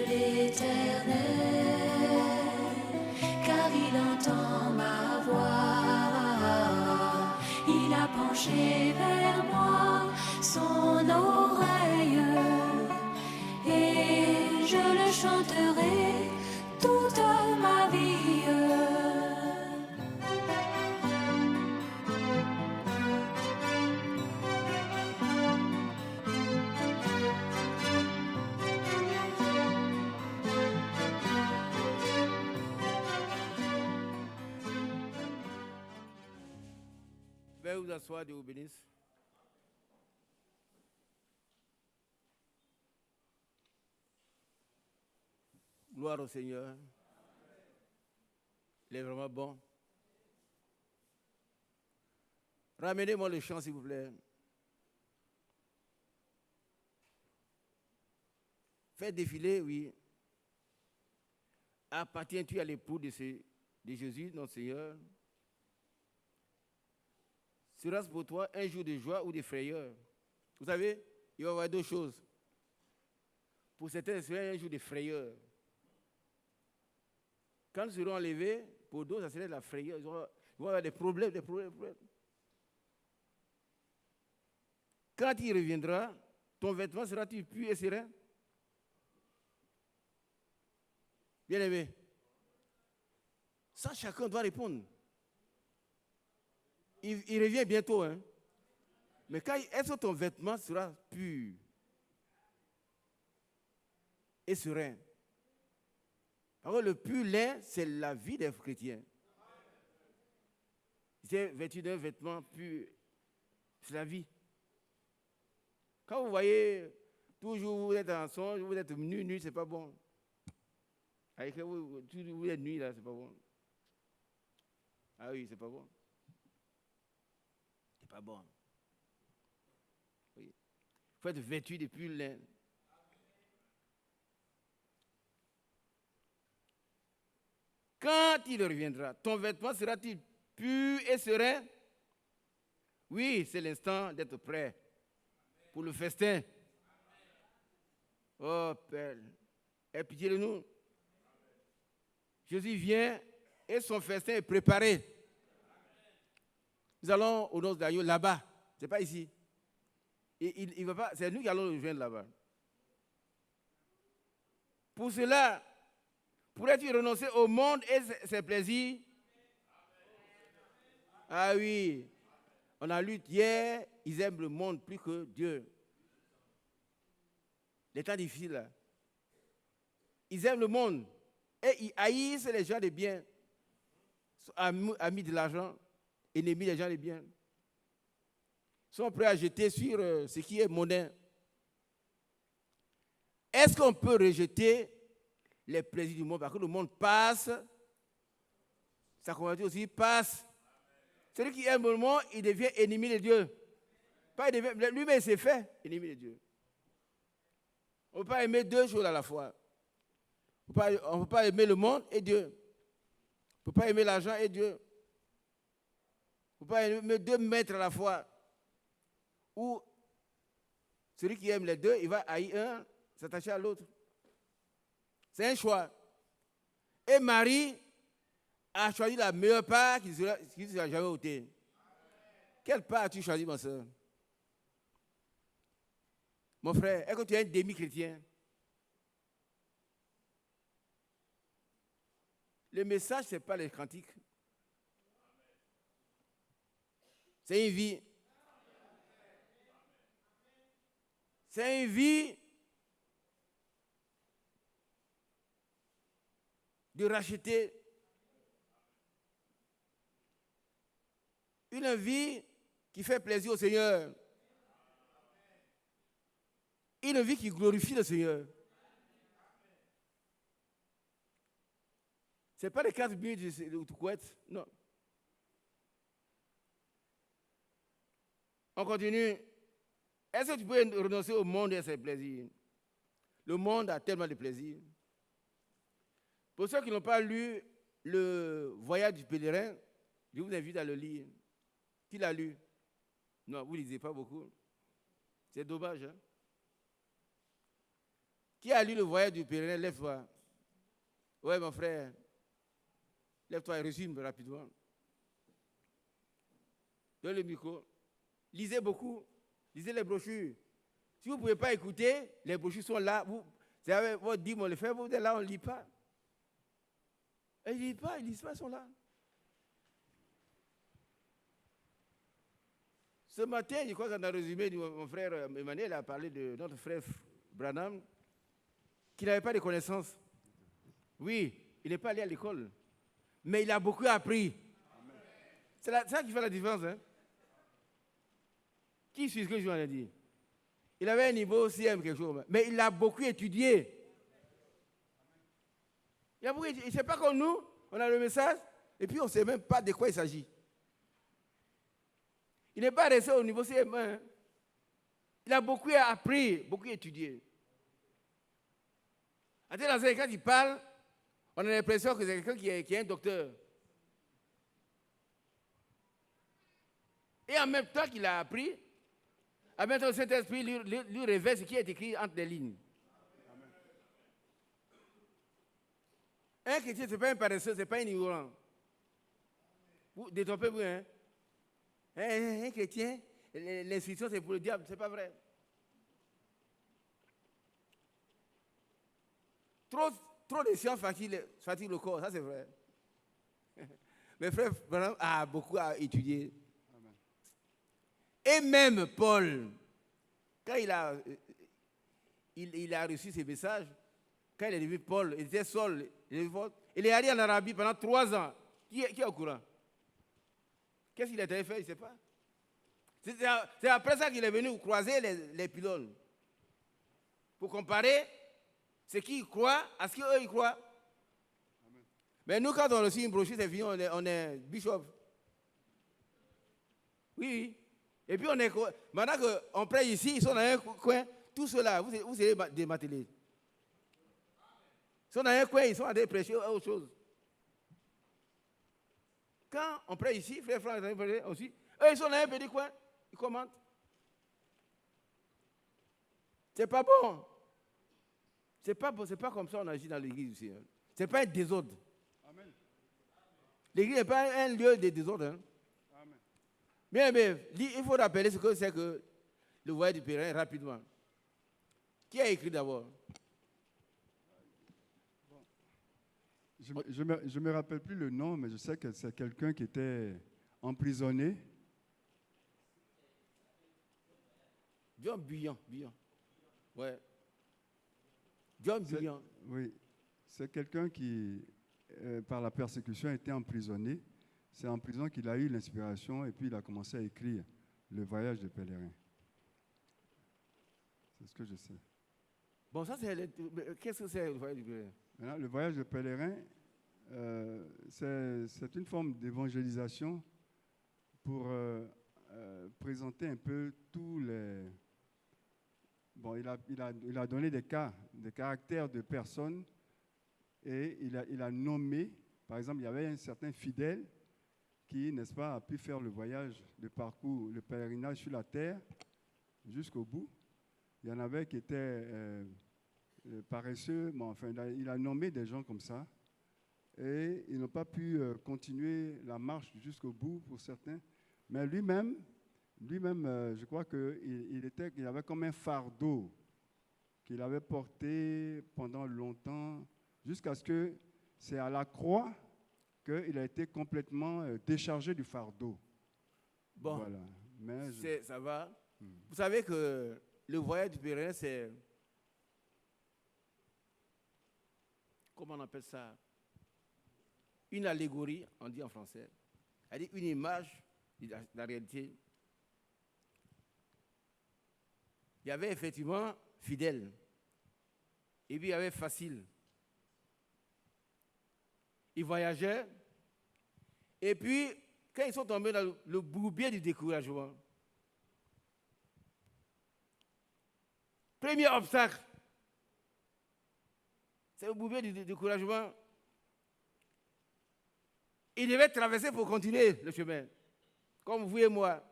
l'Éternel, car il entend ma voix. Il a penché vers moi son oreille, et je le chanterai toute ma vie. Veuillez vous asseoir, Dieu vous bénisse. Gloire au Seigneur. Il est vraiment bon. Ramenez-moi le chant, s'il vous plaît. Faites défiler, oui. Appartiens-tu à l'époux de Jésus, notre Seigneur? Sera-ce pour toi un jour de joie ou de frayeur? Vous savez, il va y avoir deux choses. Pour certains, ce serait un jour de frayeur. Quand ils seront enlevés, pour d'autres, ça serait de la frayeur. Ils vont avoir des problèmes. Quand il reviendra, ton vêtement sera-t-il pur et serein? Bien-aimé, ça, chacun doit répondre. Il revient bientôt, hein. Mais est-ce que ton vêtement sera pur et serein? Parce que le pur lin, c'est la vie des chrétiens. C'est vêtu d'un vêtement pur, c'est la vie. Quand vous voyez, toujours vous êtes en songe, vous êtes nu, c'est pas bon. Avec vous êtes nu, là, c'est pas bon. Ah oui, c'est pas bon. C'est pas bon. Oui. Il faut être vêtu de pur lin. Quand il reviendra, ton vêtement sera-t-il pur et serein? Oui, c'est l'instant d'être prêt pour le festin. Oh Père, aie pitié de nous. Jésus vient et son festin est préparé. Nous allons au noces d'agneau là-bas, ce n'est pas ici. Et il va pas, c'est nous qui allons le rejoindre là-bas. Pour cela, pourrais-tu renoncer au monde et ses plaisirs? Ah oui, on a lu hier, ils aiment le monde plus que Dieu. Les temps difficiles là. Ils aiment le monde et ils haïssent les gens des biens. Amis de l'argent, ennemis des gens des biens. Ils sont prêts à jeter sur ce qui est monnaie. Est-ce qu'on peut rejeter les plaisirs du monde? Parce que le monde passe, sa conversion aussi passe. Celui qui aime le monde, il devient ennemi de Dieu. Pas lui-même, il s'est fait ennemi de Dieu. On ne peut pas aimer deux choses à la fois. On ne peut pas aimer le monde et Dieu. On ne peut pas aimer l'argent et Dieu. On ne peut pas aimer deux maîtres à la fois. Ou celui qui aime les deux, il va haïr un, s'attacher à l'autre. C'est un choix. Et Marie a choisi la meilleure part qu'il ne sera jamais ôtée. Quelle part as-tu choisi, ma soeur? Mon frère, est-ce que tu es un demi-chrétien? Le message, ce n'est pas les cantiques. C'est une vie. C'est une vie de racheter. Une vie qui fait plaisir au Seigneur. Une vie qui glorifie le Seigneur. Ce n'est pas les 4 minutes du Koweït, non. On continue. Est-ce que tu peux renoncer au monde et à ses plaisirs? Le monde a tellement de plaisirs. Pour ceux qui n'ont pas lu le Voyage du pèlerin, je vous invite à le lire. Qui l'a lu? Non, vous ne lisez pas beaucoup. C'est dommage. Hein? Qui a lu le voyage du pèlerin? Lève-toi. Oui, mon frère. Lève-toi et résume rapidement. Donne le micro. Lisez beaucoup. Lisez les brochures. Si vous ne pouvez pas écouter, les brochures sont là. Vous avez votre dîme, on le fait, vous êtes là, on ne lit pas. Ils ne lisent pas, ils sont là. Ce matin, je crois qu'on a résumé, mon frère Emmanuel a parlé de notre frère Branham, qui n'avait pas de connaissances. Oui, il n'est pas allé à l'école, mais il a beaucoup appris. C'est ça qui fait la différence. Hein? Qui suit ce que je viens de dire? Il avait un niveau CM, quelque chose, mais il a beaucoup étudié. Il ne sait pas comme nous, on a le message, et puis on ne sait même pas de quoi il s'agit. Il n'est pas resté au niveau CM1. Hein? Il a beaucoup appris, beaucoup étudié. Quand il parle, on a l'impression que c'est quelqu'un qui est un docteur. Et en même temps qu'il a appris, en même temps le Saint-Esprit lui révèle ce qui est écrit entre les lignes. Amen. Un chrétien, ce n'est pas un paresseux, ce n'est pas un ignorant. Vous détrompez-vous, hein? Un chrétien, l'instruction c'est pour le diable, ce n'est pas vrai. Trop de sciences fatigue le corps, ça c'est vrai. Mes frères a beaucoup à étudier. Amen. Et même Paul, quand il a reçu ces messages, quand il est devenu Paul, il était Saul, il est allé en Arabie pendant 3 ans. Qui est au courant? Qu'est-ce qu'il a fait? Il ne sait pas. C'est après ça qu'il est venu croiser les pylônes. Pour comparer ce qu'ils croient à ce qu'eux ils croient. Amen. Mais nous, quand on reçoit une brochure, c'est fini, on est bishop. Oui. Et puis maintenant qu'on prêche ici, ils sont dans un coin, tout cela, vous allez démanteler. Ils sont dans un coin, ils sont en train de prêcher autre chose. Quand on prêche ici, frère Franck aussi, eux ils sont dans un petit coin, ils commentent. C'est pas bon. C'est pas comme ça qu'on agit dans l'église ici. Hein. C'est pas un désordre. Amen. L'église n'est pas un lieu de désordre. Hein. Amen. Mais il faut rappeler ce que c'est que le voyage du pèlerin rapidement. Qui a écrit d'abord? Je ne me rappelle plus le nom, mais je sais que c'est quelqu'un qui était emprisonné. John Bunyan. Ouais. John Bunyan. Oui. C'est quelqu'un qui, par la persécution, a été emprisonné. C'est en prison qu'il a eu l'inspiration et puis il a commencé à écrire Le voyage des pèlerins. C'est ce que je sais. Bon, ça, qu'est-ce que c'est le voyage du pèlerin? Maintenant, le voyage des pèlerins, c'est une forme d'évangélisation pour présenter un peu tous les... Bon, il a donné des caractères de personnes et il a nommé, par exemple, il y avait un certain fidèle qui, n'est-ce pas, a pu faire le voyage, le parcours, le pèlerinage sur la terre jusqu'au bout. Il y en avait qui étaient paresseux, mais enfin, il a nommé des gens comme ça et ils n'ont pas pu continuer la marche jusqu'au bout pour certains. Mais lui-même, je crois qu'il avait comme un fardeau qu'il avait porté pendant longtemps, jusqu'à ce que c'est à la croix qu'il a été complètement déchargé du fardeau. Bon, voilà. Ça va. Vous savez que le voyage du pèlerin, c'est... Comment on appelle ça? Une allégorie, on dit en français. C'est-à-dire une image de la réalité. Il y avait effectivement fidèle. Et puis il y avait facile. Ils voyageaient. Et puis, quand ils sont tombés dans le bourbier du découragement, premier obstacle, c'est le bourbier du découragement. Ils devaient traverser pour continuer le chemin. Comme vous et moi.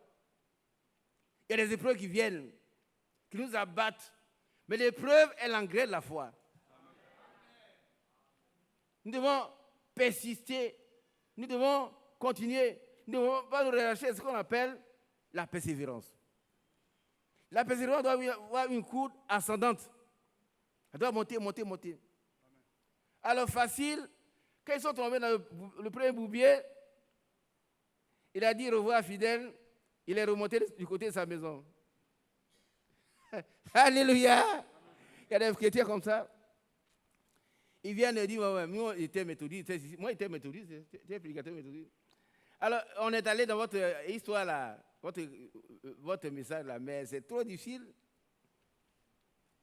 Il y a des épreuves qui viennent, qui nous abattent. Mais l'épreuve est l'engrais de la foi. Nous devons persister. Nous devons continuer. Nous ne devons pas nous relâcher. C'est ce qu'on appelle la persévérance. La persévérance doit avoir une courbe ascendante. Elle doit monter, monter, monter. Alors facile, quand ils sont tombés dans le premier boubier, il a dit au revoir fidèle, il est remonté du côté de sa maison. Alléluia. Il y a des chrétiens comme ça. Ils viennent et disent, moi j'étais méthodiste, moi j'étais méthodiste, j'étais prédicateur méthodiste. Alors on est allé dans votre histoire là, votre message là, mais c'est trop difficile.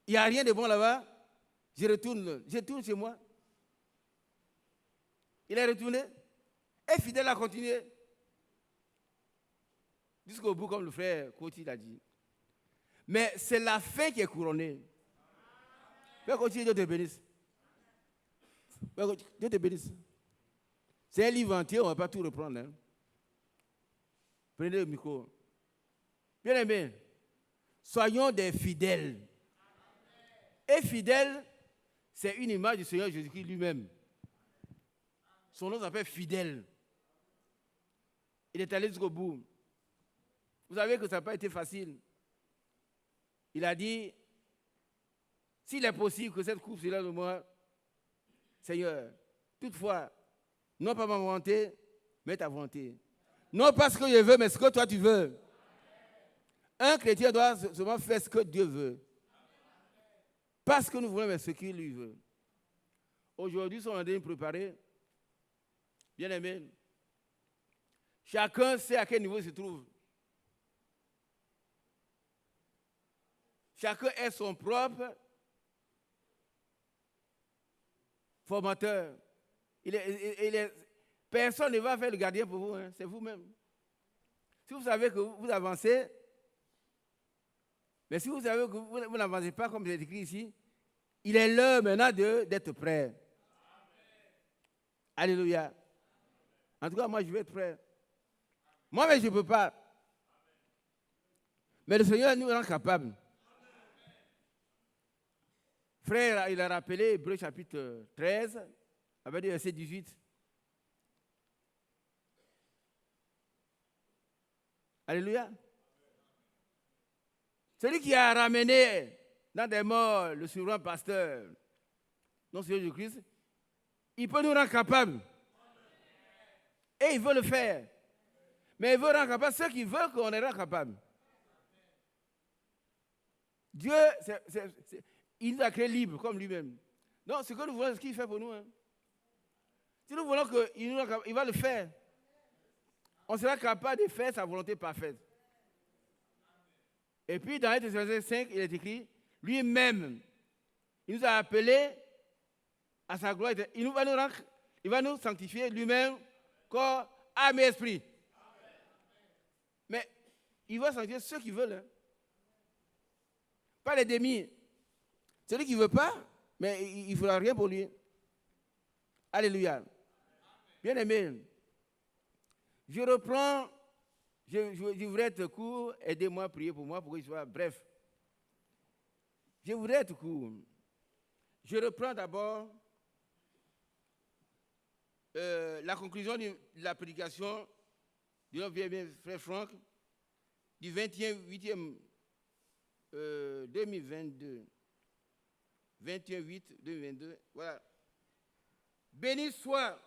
Il n'y a rien de bon là-bas. Je retourne chez moi. Il est retourné et fidèle a continué. Jusqu'au bout, comme le frère Koti l'a dit. Mais c'est la fin qui est couronnée. Frère Koti, Dieu te bénisse. Dieu te bénisse. C'est un livre entier, on ne va pas tout reprendre. Hein. Prenez le micro. Bien aimé, soyons des fidèles. Et fidèle, c'est une image du Seigneur Jésus-Christ lui-même. Son nom s'appelle fidèle. Il est allé jusqu'au bout. Vous savez que ça n'a pas été facile. Il a dit, s'il est possible que cette coupe soit là de moi, Seigneur, toutefois, non pas ma volonté, mais ta volonté. Non pas ce que je veux, mais ce que toi tu veux. Un chrétien doit seulement faire ce que Dieu veut. Pas ce que nous voulons, mais ce qu'il lui veut. Aujourd'hui, nous sommes en train de préparer. Bien aimé, chacun sait à quel niveau il se trouve. Chacun est son propre formateur. Personne ne va faire le gardien pour vous, hein, c'est vous-même. Si vous savez que vous avancez, mais si vous savez que vous n'avancez pas comme c'est écrit ici, il est l'heure maintenant d'être prêt. Amen. Alléluia. En tout cas, moi, je vais être prêt. Moi, mais je ne peux pas. Mais le Seigneur nous rend capables. Frère, il a rappelé Hébreux chapitre 13, avec le verset 18. Alléluia. Celui qui a ramené dans des morts le souverain pasteur, non Seigneur Jésus-Christ, il peut nous rendre capables. Et il veut le faire. Mais il veut rendre capable ceux qui veulent qu'on les rende capables. Dieu, il nous a créés libres comme lui-même. Donc, ce que nous voulons, c'est ce qu'il fait pour nous. Hein. Si nous voulons qu'il va le faire, on sera capable de faire sa volonté parfaite. Et puis, dans 1 Thessaloniciens 5, il est écrit, lui-même, il nous a appelés à sa gloire. Il va nous sanctifier lui-même, corps, âme et esprit. Mais il va sanctifier ceux qui veulent. Hein. Pas les demi. Celui qui ne veut pas, mais il ne fera rien pour lui. Alléluia. Bien aimé, je reprends, je voudrais être court, aidez-moi à prier pour moi pour que je sois bref. Je voudrais être court. Je reprends d'abord la conclusion de la prédication de notre bien-aimé frère Franck du 28e 2022. 21-8-2022. Voilà. Béni soit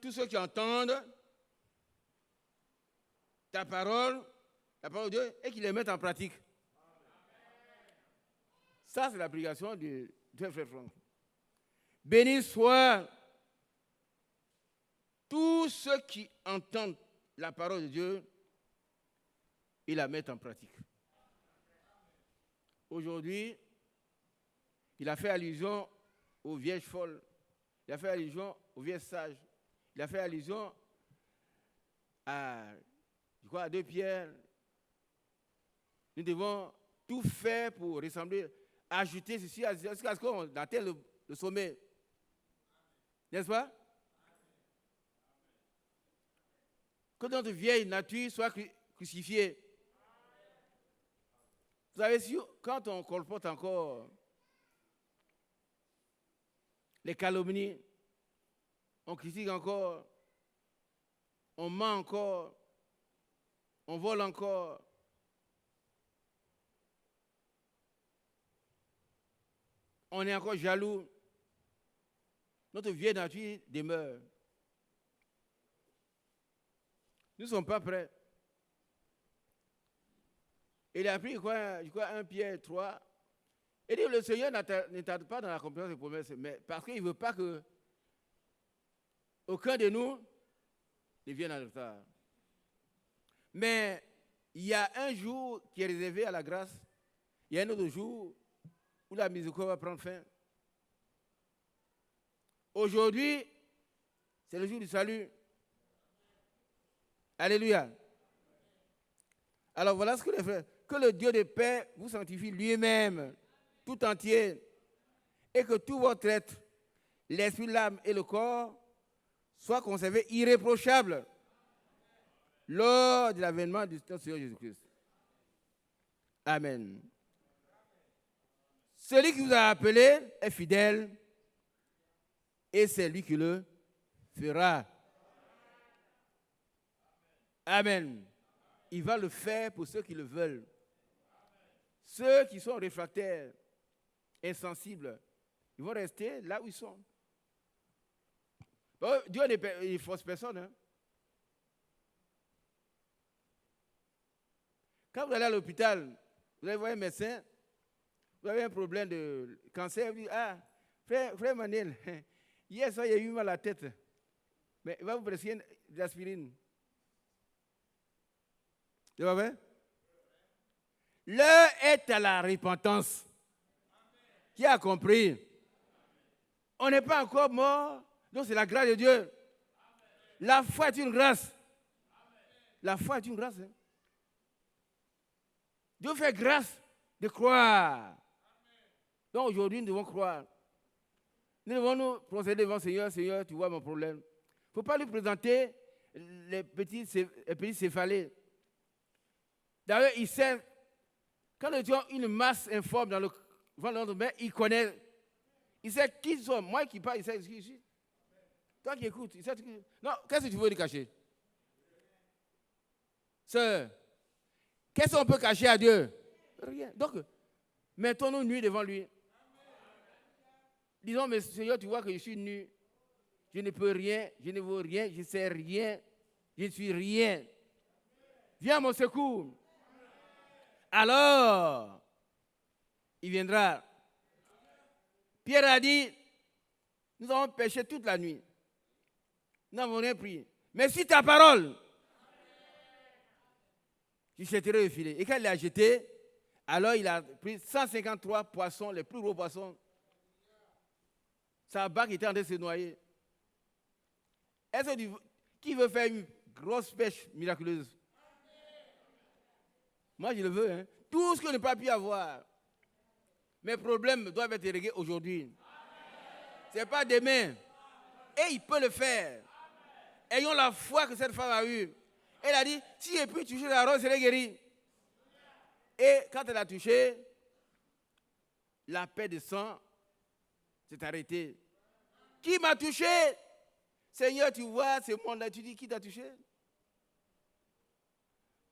tous ceux qui entendent ta parole, la parole de Dieu, et qui les mettent en pratique. Ça, c'est l'application de frère Franck. Béni soit tous ceux qui entendent la parole de Dieu et la mettent en pratique. Aujourd'hui, il a fait allusion aux vierges folles, il a fait allusion aux vierges sages, il a fait allusion à 2 Pierre. Nous devons tout faire pour ressembler, ajouter ceci à ce qu'on atteigne le sommet. N'est-ce pas? Que notre vieille nature soit crucifiée. Vous savez, quand on colporte encore les calomnies, on critique encore, on ment encore, on vole encore, on est encore jaloux, notre vieille nature demeure. Nous ne sommes pas prêts. Il a pris, je crois, 1 Pierre 3. Et dit, le Seigneur ne tarde pas dans l'accomplissement de ses promesses, mais parce qu'il ne veut pas que aucun de nous ne vienne en retard. Mais il y a un jour qui est réservé à la grâce. Il y a un autre jour où la miséricorde va prendre fin. Aujourd'hui, c'est le jour du salut. Alléluia. Alors voilà ce que les frères. Que le Dieu de paix vous sanctifie lui-même, tout entier, et que tout votre être, l'esprit, l'âme et le corps, soient conservés irréprochables lors de l'avènement du Seigneur Jésus-Christ. Amen. Celui qui vous a appelé est fidèle et c'est lui qui le fera. Amen. Il va le faire pour ceux qui le veulent. Ceux qui sont réfractaires, insensibles, ils vont rester là où ils sont. Bon, Dieu ne force personne. Hein. Quand vous allez à l'hôpital, vous allez voir un médecin, vous avez un problème de cancer, vous dites, ah, frère Manuel, hier soir, il y a eu mal à la tête, mais il va vous prescrire de l'aspirine. C'est pas vrai? L'heure est à la repentance. Qui a compris? On n'est pas encore mort, donc c'est la grâce de Dieu. La foi est une grâce. La foi est une grâce. Hein? Dieu fait grâce de croire. Donc aujourd'hui, nous devons croire. Nous devons nous procéder devant le Seigneur. Seigneur, tu vois mon problème. Il ne faut pas lui présenter les petits céphalées. D'ailleurs, il sait, quand le Dieu a une masse informe dans le ventre de notre mère, il connaît. Il sait qui sont. Moi qui parle, il sait qui je suis. Toi qui écoutes, il sait qui. Non, qu'est-ce que tu veux lui cacher? Sœur, qu'est-ce qu'on peut cacher à Dieu? Rien. Donc, mettons-nous nus devant lui. Disons, mais Seigneur, tu vois que je suis nu. Je ne peux rien, je ne vaux rien, je ne sais rien, je ne suis rien. Viens à mon secours. Alors, il viendra. Pierre a dit, nous avons péché toute la nuit. Nous n'avons rien pris. Mais si ta parole, je jetterai le filet. Et quand il l'a jeté, alors il a pris 153 poissons, les plus gros poissons. Sa barque était en train de se noyer. Est-ce que qui veut faire une grosse pêche miraculeuse? Moi, je le veux. Hein. Tout ce que je n'ai pas pu avoir, mes problèmes doivent être réglés aujourd'hui. Ce n'est pas demain. Et il peut le faire. Ayons la foi que cette femme a eue. Elle a dit, si j'ai pu toucher la rose, je serai guérie. Et quand elle a touché, la paix de sang s'est arrêtée. Qui m'a touché? Seigneur, tu vois ce monde-là, tu dis qui t'a touché?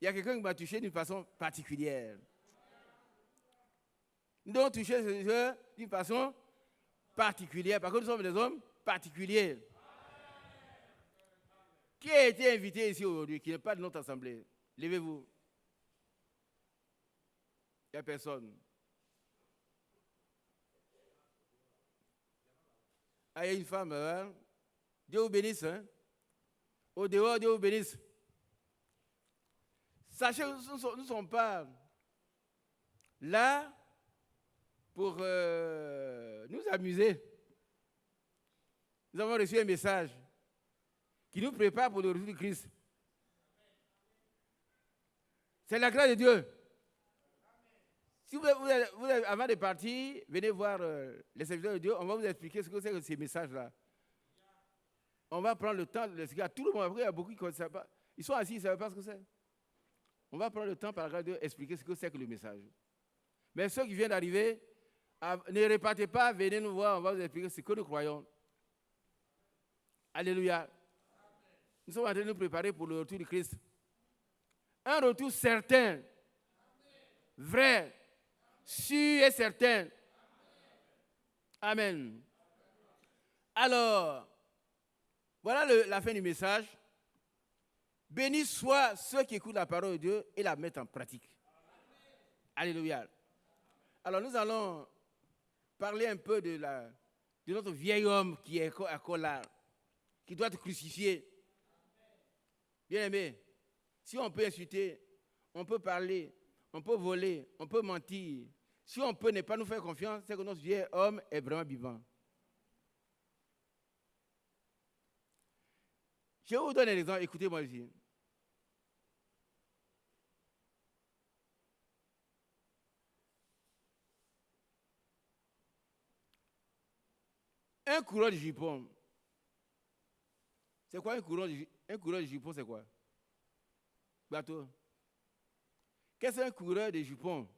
Il y a quelqu'un qui m'a touché d'une façon particulière. Nous devons toucher Seigneur d'une façon particulière, parce que nous sommes des hommes particuliers. Qui a été invité ici aujourd'hui, qui n'est pas de notre assemblée? Levez-vous. Il n'y a personne. Ah, il y a une femme, hein? Dieu vous bénisse. Hein? Au dehors, Dieu vous bénisse. Sachez que nous ne sommes pas là pour nous amuser. Nous avons reçu un message qui nous prépare pour le retour de Christ. C'est la grâce de Dieu. Si vous avant de partir, venez voir les serviteurs de Dieu, on va vous expliquer ce que c'est que ces messages-là. On va prendre le temps de l'expliquer à tout le monde. Après, il y a beaucoup qui ne savent pas. Ils sont assis, ils ne savent pas ce que c'est. On va prendre le temps, par la grâce de Dieu, expliquer ce que c'est que le message. Mais ceux qui viennent d'arriver, ne repartez pas, venez nous voir, on va vous expliquer ce que nous croyons. Alléluia. Nous sommes en train de nous préparer pour le retour du Christ. Un retour certain, vrai, sûr et certain. Amen. Alors, voilà la fin du message. Bénis soient ceux qui écoutent la parole de Dieu et la mettent en pratique. Alléluia. Alors nous allons parler un peu de notre vieil homme qui est encore là, qui doit être crucifié. Bien aimé, si on peut insulter, on peut parler, on peut voler, on peut mentir. Si on peut ne pas nous faire confiance, c'est que notre vieil homme est vraiment vivant. Je vous donne un exemple, écoutez-moi ici. Un coureur de jupon. C'est quoi un coureur de jupon, c'est quoi? Bateau. Qu'est-ce qu'un coureur de jupon?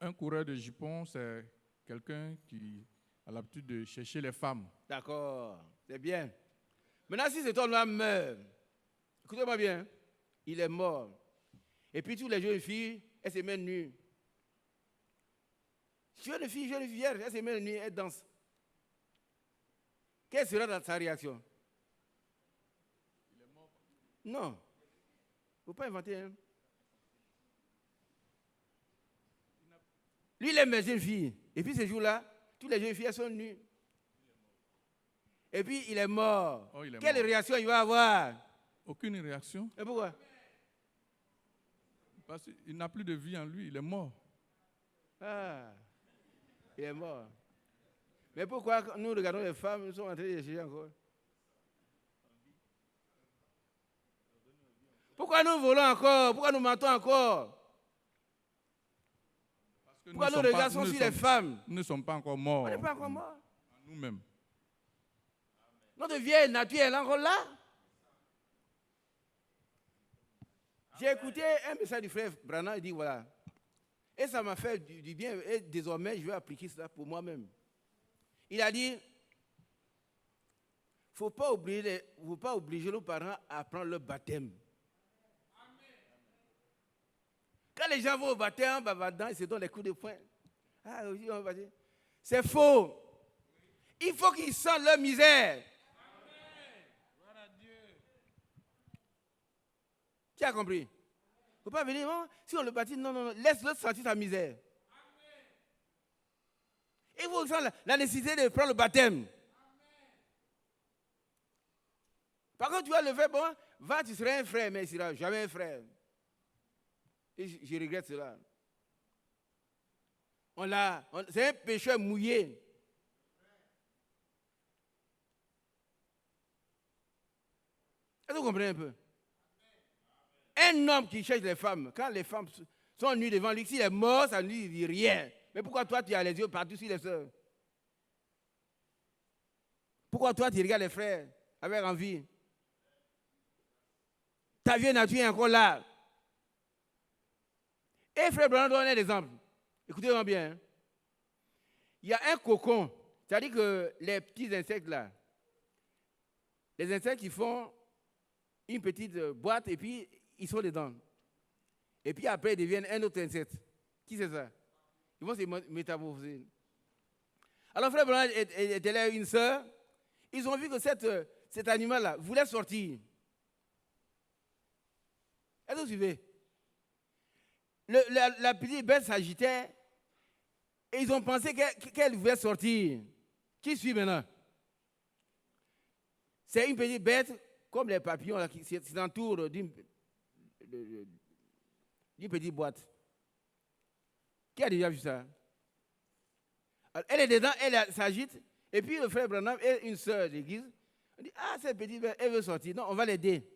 Un coureur de jupon, c'est quelqu'un qui a l'habitude de chercher les femmes. D'accord, c'est bien. Maintenant, si cet homme-là meurt, écoutez-moi bien, il est mort. Et puis toutes les jeunes filles, elles se mettent nues. Jeune fille vierge, elles se mettent nues, elles dansent. Quelle sera sa réaction? Il est mort. Non. Il ne faut pas inventer. Hein? Lui, il aime les jeunes filles. Et puis, ces jours-là, toutes les jeunes filles, elles sont nues. Et puis, il est mort. Oh, il est Quelle mort. réaction il va avoir? Aucune réaction. Et pourquoi? Parce qu'il n'a plus de vie en lui, il est mort. Ah, il est mort. Mais pourquoi nous regardons les femmes, nous sommes en train de chercher encore? Pourquoi nous volons encore? Pourquoi nous mentons encore? Parce que Pourquoi nos regards sont sur les femmes? Nous ne sommes pas encore morts. On n'est pas encore morts. Nous-mêmes. Notre vieille nature est encore là. J'ai écouté un message du frère Branham, il dit voilà. Et ça m'a fait du bien. Et désormais, je vais appliquer cela pour moi-même. Il a dit, il ne faut pas obliger nos parents à prendre leur baptême. Quand les gens vont au baptême, en bavardant, ils se donnent des coups de poing. Ah, aujourd'hui, on va dire. C'est faux. Il faut qu'ils sentent leur misère. Tu as compris? Il ne faut pas venir, non, si on le baptise, non, laisse-le sentir sa misère. Il faut sentir la nécessité de prendre le baptême. Par contre, tu vas le faire, bon, va, tu seras un frère, mais il ne sera jamais un frère. Et je regrette cela. C'est un pécheur mouillé. Est-ce que vous comprenez un peu? Un homme qui cherche les femmes, quand les femmes sont nues devant lui, s'il est mort, ça ne lui dit rien. Mais pourquoi toi, tu as les yeux partout sur les sœurs? Pourquoi toi, tu regardes les frères avec envie? Ta vieille nature est encore là. Et frère Branham donne un exemple. Écoutez-moi bien. Hein. Il y a un cocon. C'est-à-dire que les petits insectes là, les insectes qui font une petite boîte et puis ils sont dedans. Et puis après, ils deviennent un autre insecte. Qui c'est ça? Ils vont se métamorphoser. Alors, frère Branham était là, une sœur. Ils ont vu que cet animal-là voulait sortir. Est-ce que vous suivez? La petite bête s'agitait et ils ont pensé qu'elle voulait sortir. Qui suit maintenant? C'est une petite bête, comme les papillons là, qui s'entourent d'une petite boîte. Qui a déjà vu ça? Alors, elle est dedans, elle s'agite, et puis le frère Branham et une sœur d'église, on dit, ah, cette petite bête, elle veut sortir. Non, on va l'aider.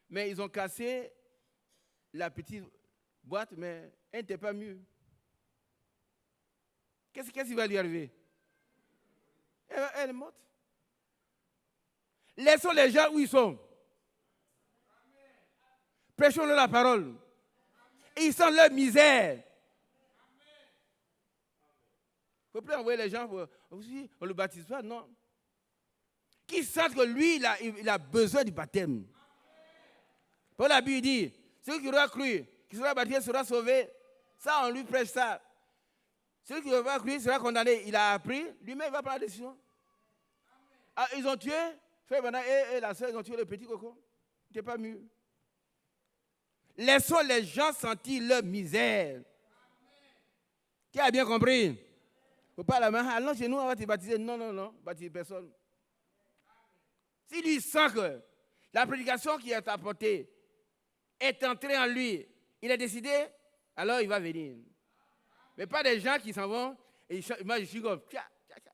Mais ils ont cassé la petite boîte, mais elle n'était pas mûre. Qu'est-ce qui va lui arriver? Elle est morte. Laissons les gens où ils sont. Prêchons-leur la parole. Ils sentent leur misère. Il ne faut plus envoyer les gens pour... On ne le baptise pas, non. Qu'ils sentent que lui, il a besoin du baptême. Paul la Bible dit, celui qui aura cru, qui sera baptisé, sera sauvé. Ça, on lui prêche ça. Celui qui n'aura pas cru sera condamné. Il a appris, lui-même, il va prendre la décision. Ah, ils ont tué, frère Bana et la soeur, ils ont tué le petit coco. Il n'était pas mûr. Laissons les gens sentir leur misère. Qui a bien compris? Il ne faut pas la main. Allons chez nous, on va te baptiser. Non, non, non, baptiser personne. Si lui sent que la prédication qui est apportée est entrée en lui, il a décidé, alors il va venir. Mais pas des gens qui s'en vont et moi je suis comme,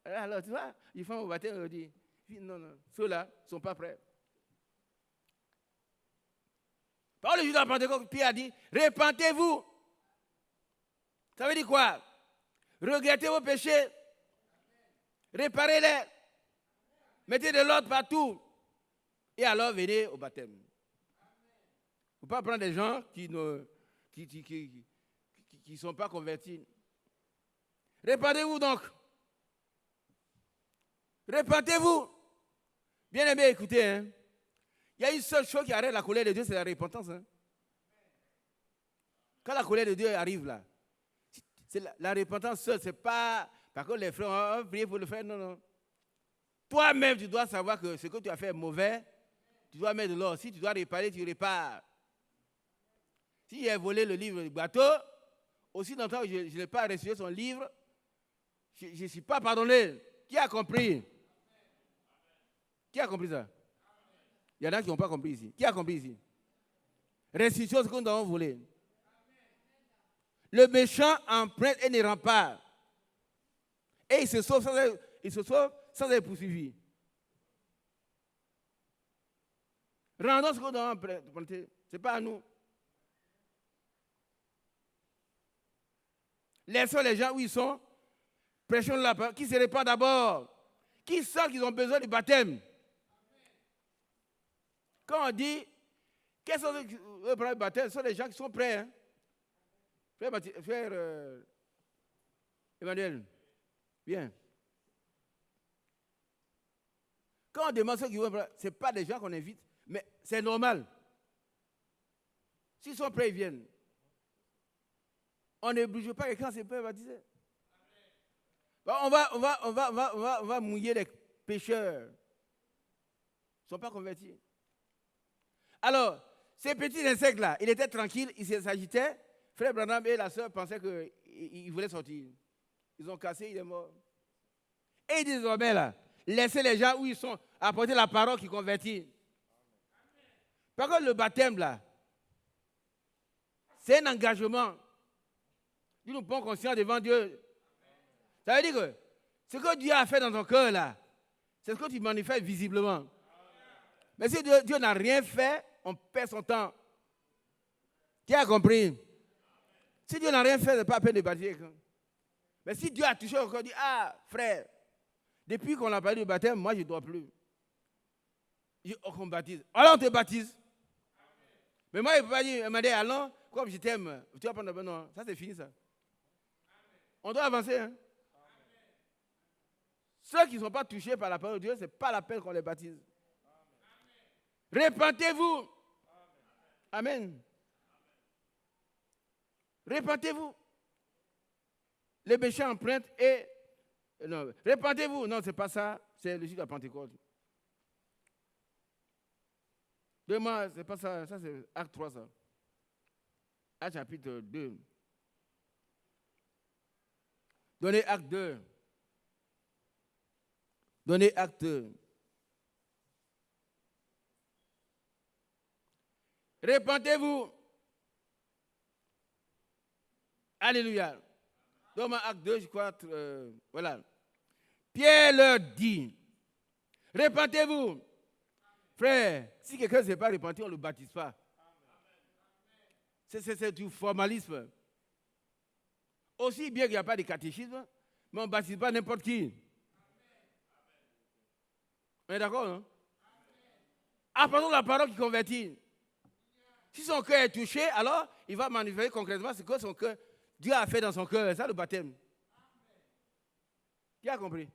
alors tu vois, ils font au baptême, on dit, non, non, ceux-là ne sont pas prêts. Par le jour de la Pentecôte, Pierre a dit, repentez-vous. Ça veut dire quoi? Regrettez vos péchés, réparez-les, mettez de l'ordre partout, et alors venez au baptême. Il ne faut pas prendre des gens qui ne sont pas convertis. Repentez-vous donc. Repentez-vous. Bien aimé, écoutez, hein. Il y a une seule chose qui arrête la colère de Dieu, c'est la repentance. Hein. Quand la colère de Dieu arrive là, c'est la repentance seule, c'est pas parce que les frères ont prié pour le faire, non, non. Toi-même, tu dois savoir que ce que tu as fait est mauvais, tu dois mettre de l'ordre. Si tu dois réparer, tu répares. Si j'ai volé le livre du bateau, aussi longtemps que je n'ai pas reçu son livre, je ne suis pas pardonné. Qui a compris? Qui a compris ça? Il y en a qui n'ont pas compris ici. Qui a compris ici? Restitution ce que nous avons volé. Le méchant emprunte et ne rend pas. Et il se sauve sans être poursuivi. Rendons ce que nous avons emprunté. Ce n'est pas à nous. Laissons les gens où ils sont. Prêchons la parole. Qui ne se répand d'abord? Qui sent qu'ils ont besoin du baptême? Quand on dit, quels sont les problèmes du baptême? Ce sont les gens qui sont prêts. Hein? Frère Emmanuel, viens. Quand on demande ceux qui vont, ce n'est pas des gens qu'on invite, mais c'est normal. S'ils sont prêts, ils viennent. On ne bouge pas quelqu'un, c'est pas baptisé. Bon, on va mouiller les pécheurs. Ils ne sont pas convertis. Alors, ces petits insectes-là, il était tranquille, il s'agitait. Frère Branham et la sœur pensaient qu'il voulait sortir. Ils ont cassé, il est mort. Et désormais, là, laissez les gens où ils sont, apporter la parole qui convertit. Par contre, le baptême, là, c'est un engagement. Nous prenons conscience devant Dieu. Ça veut dire que ce que Dieu a fait dans ton cœur, là, c'est ce que tu manifestes visiblement. Mais si Dieu n'a rien fait, on perd son temps. Qui a compris? Si Dieu n'a rien fait, ce n'est pas la peine de baptiser quelqu'un. Mais si Dieu a touché encore, dit, ah, frère, depuis qu'on a parlé du baptême, moi, je ne dois plus. On baptise. Alors, on te baptise. Mais moi, il ne peut pas dire, m'a dit, allons, comme je t'aime, tu vas prendre le non. Ça, c'est fini, ça. On doit avancer. Hein? Ceux qui ne sont pas touchés par la parole de Dieu, ce n'est pas la peine qu'on les baptise. Repentez-vous. Amen. Repentez-vous. Les méchants empruntent et... Non, repentez-vous. Non, ce n'est pas ça. C'est le jour de la Pentecôte. Demain, ce n'est pas ça. Ça, c'est Acte 3, ça. Acte chapitre 2. Donnez Acte 2. Donnez Acte 2. Repentez-vous. Alléluia. Dans Acte 2, je crois, voilà. Pierre leur dit, repentez-vous. Frère, si quelqu'un ne s'est pas repenti, on ne le baptise pas. C'est du formalisme. Aussi bien qu'il n'y a pas de catéchisme, mais on ne baptise pas n'importe qui. On est d'accord, non? Apportons la parole qui convertit. Si son cœur est touché, alors il va manifester concrètement ce que son cœur, Dieu a fait dans son cœur. C'est ça le baptême. Qui a compris?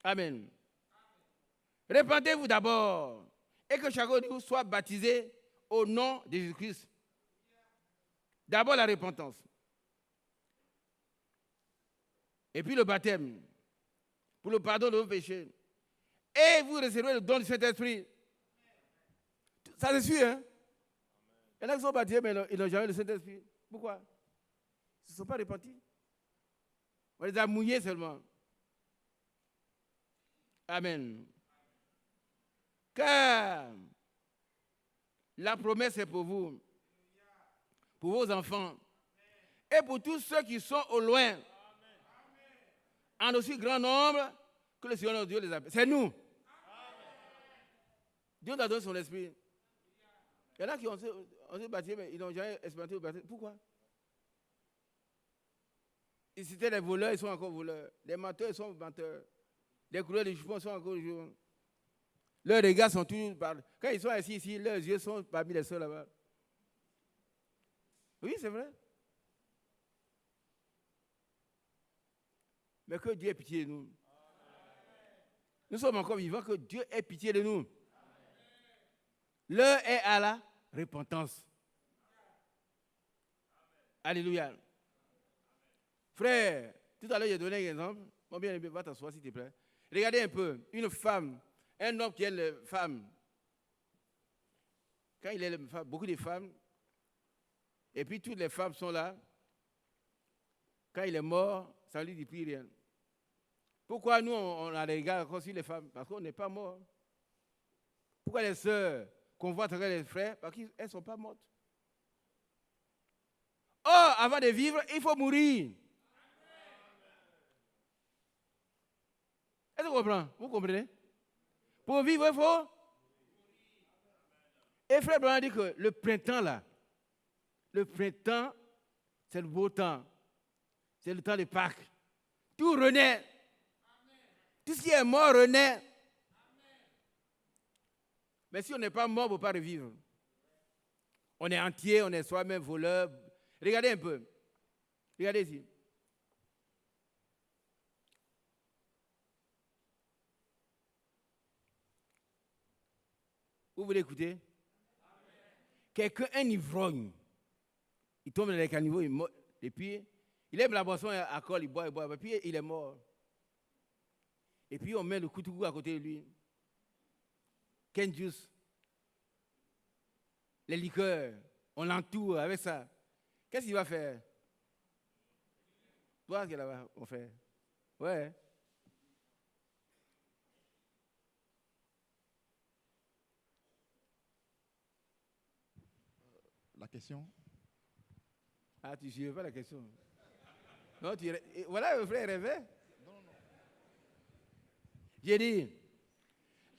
Amen. Répandez-vous d'abord et que chacun de vous soit baptisé au nom de Jésus-Christ. D'abord la repentance. Et puis le baptême pour le pardon de vos péchés. Et vous recevrez le don du Saint-Esprit. Ça c'est sûr, hein? Il y en a qui sont baptisés, mais ils n'ont jamais le Saint-Esprit. Pourquoi? Ils ne sont pas repentis. On les a mouillés seulement. Amen. Car la promesse est pour vous, pour vos enfants, et pour tous ceux qui sont au loin, en aussi grand nombre que le Seigneur notre Dieu les appelle. C'est nous. Dieu nous a donné son esprit. Il y en a qui ont été baptisés, mais ils n'ont jamais expérimenté le baptême. Pourquoi? Ils étaient des voleurs, ils sont encore voleurs. Les menteurs, ils sont menteurs. Les couleurs de jupons sont encore jupons. Leurs regards sont toujours par... Quand ils sont assis ici, leurs yeux sont parmi les seuls là-bas. Oui, c'est vrai. Mais que Dieu ait pitié de nous. Nous sommes encore vivants, que Dieu ait pitié de nous. L'heure est à la repentance. Alléluia. Frère, tout à l'heure, j'ai donné un exemple. Mon bien-aimé, va t'asseoir s'il te plaît. Regardez un peu, une femme, un homme qui est une femme. Quand il est une femme, beaucoup de femmes, et puis toutes les femmes sont là. Quand il est mort, ça ne lui dit plus rien. Pourquoi nous, on a des regards encore sur les femmes? Parce qu'on n'est pas mort. Pourquoi les sœurs convoitent les frères? Parce qu'elles ne sont pas mortes. Or, avant de vivre, il faut mourir. Est-ce que vous comprenez? Vous comprenez? Pour vivre, il faut. Et frère Branham dit que le printemps, là, le printemps, c'est le beau temps. C'est le temps de Pâques. Tout renaît. Tout ce qui est mort renaît. Mais si on n'est pas mort, on ne peut pas revivre. On est entier, on est soi-même voleur. Regardez un peu. Regardez ici. Vous voulez écouter? Quelqu'un, un ivrogne, il tombe dans les caniveaux, et puis il aime la boisson à col, il boit, et puis il est mort. Et puis on met le couteau à côté de lui. Ken juice, les liqueurs, on l'entoure avec ça. Qu'est-ce qu'il va faire? Toi, qu'est-ce qu'il va faire? Ouais. La question? Ah, tu ne suivais pas la question. Non, voilà, le frère rêvait. Non. J'ai dit,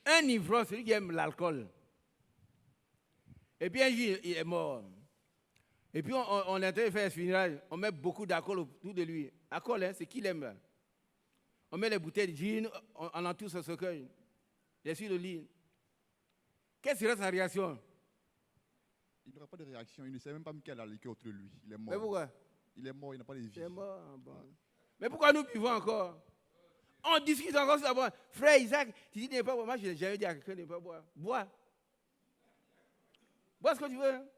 un ivrogne, celui qui aime l'alcool. Et puis un jour, il est mort. Et puis on est en train de faire ce funérail, on met beaucoup d'alcool autour de lui. Alcool, hein, c'est qu'il aime là. On met les bouteilles de gin, on entoure son cercueil. Il est sur le lit. Quelle serait sa réaction? Il n'aura pas de réaction, il ne sait même pas quelle a liqueur autour de lui. Il est mort. Mais pourquoi? Il est mort, il n'a pas de vie. Il est mort. Bon. Mais pourquoi nous buvons encore? On discute encore sur la boire. Frère Isaac, tu dis ne pas boire. Moi, je n'ai jamais dit à quelqu'un de ne pas boire. Bois. Bois ce que tu veux.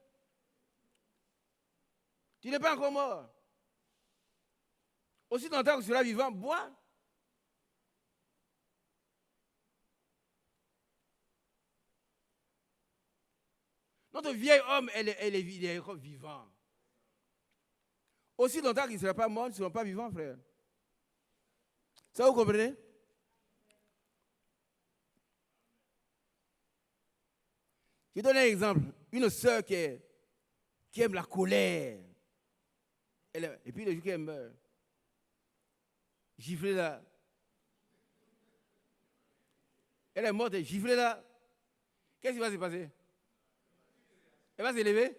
Tu n'es pas encore mort. Aussi longtemps que tu seras vivant, bois. Notre vieil homme, il est encore vivant. Aussi longtemps qu'il ne sera pas mort, ils ne seront pas vivants, frère. Ça, vous comprenez? Je donne un exemple. Une sœur qui aime la colère. Et puis le jour qu'elle meurt, giflée là. Elle est morte, giflée là. Qu'est-ce qui va se passer? Elle va s'élever?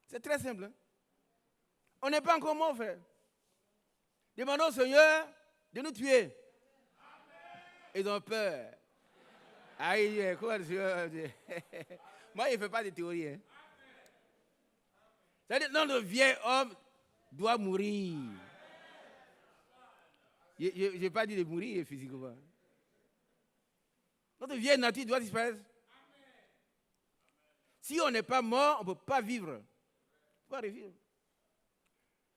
C'est très simple. Hein? On n'est pas encore mort, frère. Demandons au Seigneur de nous tuer. ils ont peur. Ah, il dit, quoi, moi, il ne fait pas de théorie. Hein. C'est-à-dire, notre vieil homme doit mourir. Je n'ai pas dit de mourir physiquement. Notre vieille nature doit disparaître. Si on n'est pas mort, on ne peut pas vivre. On ne peut pas revivre.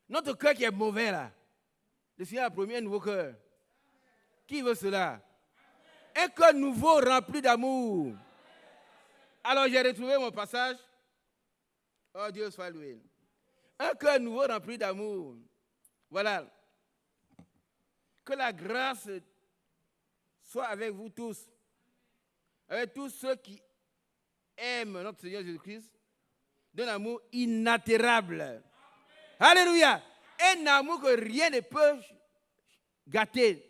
Notre cœur qui est mauvais là, le Seigneur a promis un nouveau cœur. Qui veut cela? Un cœur nouveau rempli d'amour. Alors j'ai retrouvé mon passage. Oh Dieu soit loué. Un cœur nouveau rempli d'amour. Voilà. Que la grâce soit avec vous tous. Avec tous ceux qui aiment notre Seigneur Jésus-Christ d'un amour inaltérable. Alléluia. Un amour que rien ne peut gâter.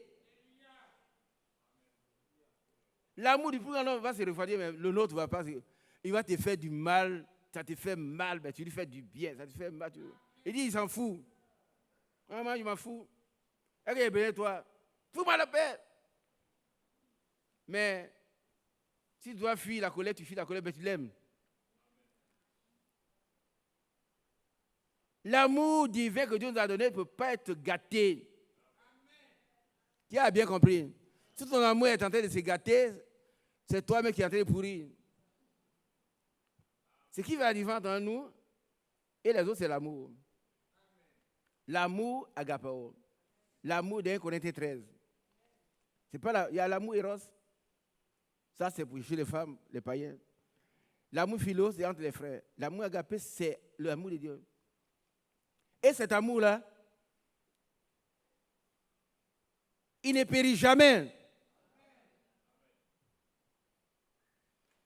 L'amour du plus grand homme va se refroidir, mais le nôtre ne va pas. Il va te faire du mal, ça te fait mal, mais tu lui fais du bien, ça te fait mal. Il dit, il s'en fout. Maman, je m'en fous. Est-ce que j'ai besoin de toi? Fous-moi la paix. Mais si tu dois fuir la colère, tu fuis la colère, mais tu l'aimes. L'amour divin que Dieu nous a donné ne peut pas être gâté. Tu as bien compris. Si ton amour est en train de se gâter, c'est toi-même qui es en train de pourrir. Ce qui va la différence entre nous et les autres, c'est l'amour. L'amour agapao. L'amour d'un Corinthiens 13. C'est pas là, il y a l'amour éros. Ça, c'est pour chez les femmes, les païens. L'amour philo, c'est entre les frères. L'amour agapé, c'est l'amour de Dieu. Et cet amour-là, il ne périt jamais.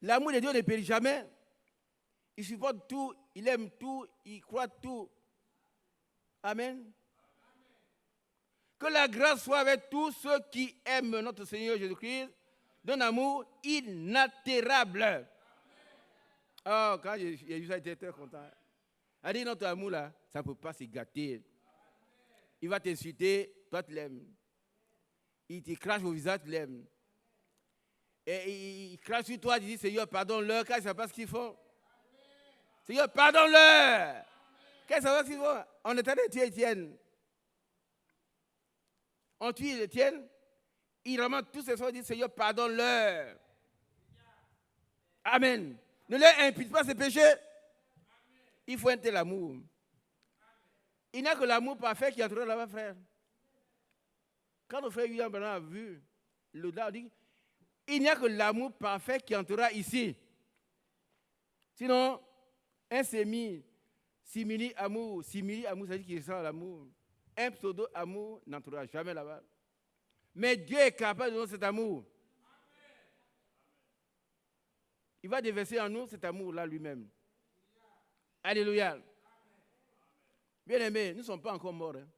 L'amour de Dieu ne périt jamais. Il supporte tout, il aime tout, il croit tout. Amen. Que la grâce soit avec tous ceux qui aiment notre Seigneur Jésus-Christ d'un amour inaltérable. Oh, quand j'ai vu ça, j'étais très content. Elle dit, notre amour là, ça ne peut pas se gâter. Il va t'insulter, toi tu l'aimes. Il te crache au visage, tu l'aimes. Et il crache sur toi, il dit, Seigneur, pardonne-leur, car ils ne savent pas ce qu'ils font. Seigneur, pardonne-leur. Car ils ne savent pas ce qu'ils font. On est en train de tuer Étienne. On tue Étienne. Il remonte tous ses soins et dit, Seigneur, pardonne-leur. Amen. Ne leur impute pas ses péchés. Il faut un tel amour. Il n'y a que l'amour parfait qui entre là-bas, frère. Quand notre frère William Branham a vu l'au-delà, on dit, il n'y a que l'amour parfait qui entrera ici. Sinon, un simili-amour, ça veut dire qu'il ressent l'amour. Un pseudo-amour n'entrera jamais là-bas. Mais Dieu est capable de donner cet amour. Il va déverser en nous cet amour-là lui-même. Alléluia. Bien-aimés, nous ne sommes pas encore morts. Hein.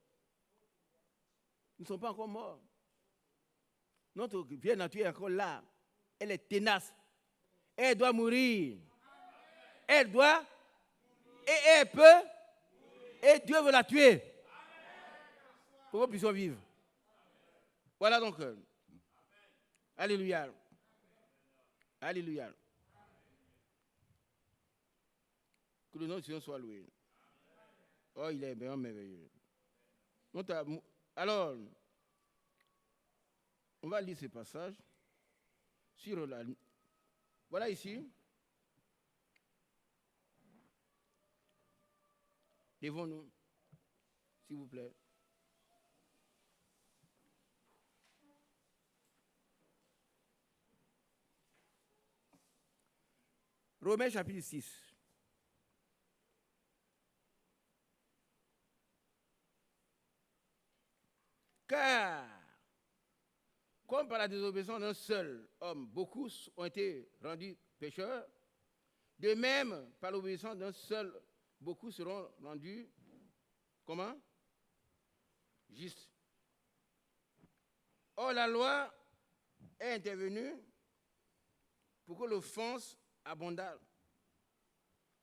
Nous ne sommes pas encore morts. Notre vieille nature est encore là. Elle est tenace. Elle doit mourir. Elle doit. Et elle peut. Et Dieu veut la tuer. Pour que nous puissions vivre. Voilà donc. Alléluia. Alléluia. Que le nom du Seigneur soit loué. Oh, il est vraiment merveilleux. Alors, on va lire ce passage sur la. Voilà ici. Levons-nous, s'il vous plaît. Romains chapitre 6. Car, comme par la désobéissance d'un seul homme, beaucoup ont été rendus pécheurs, de même, par l'obéissance d'un seul, beaucoup seront rendus, comment? Justes. Or, la loi est intervenue pour que l'offense abondât.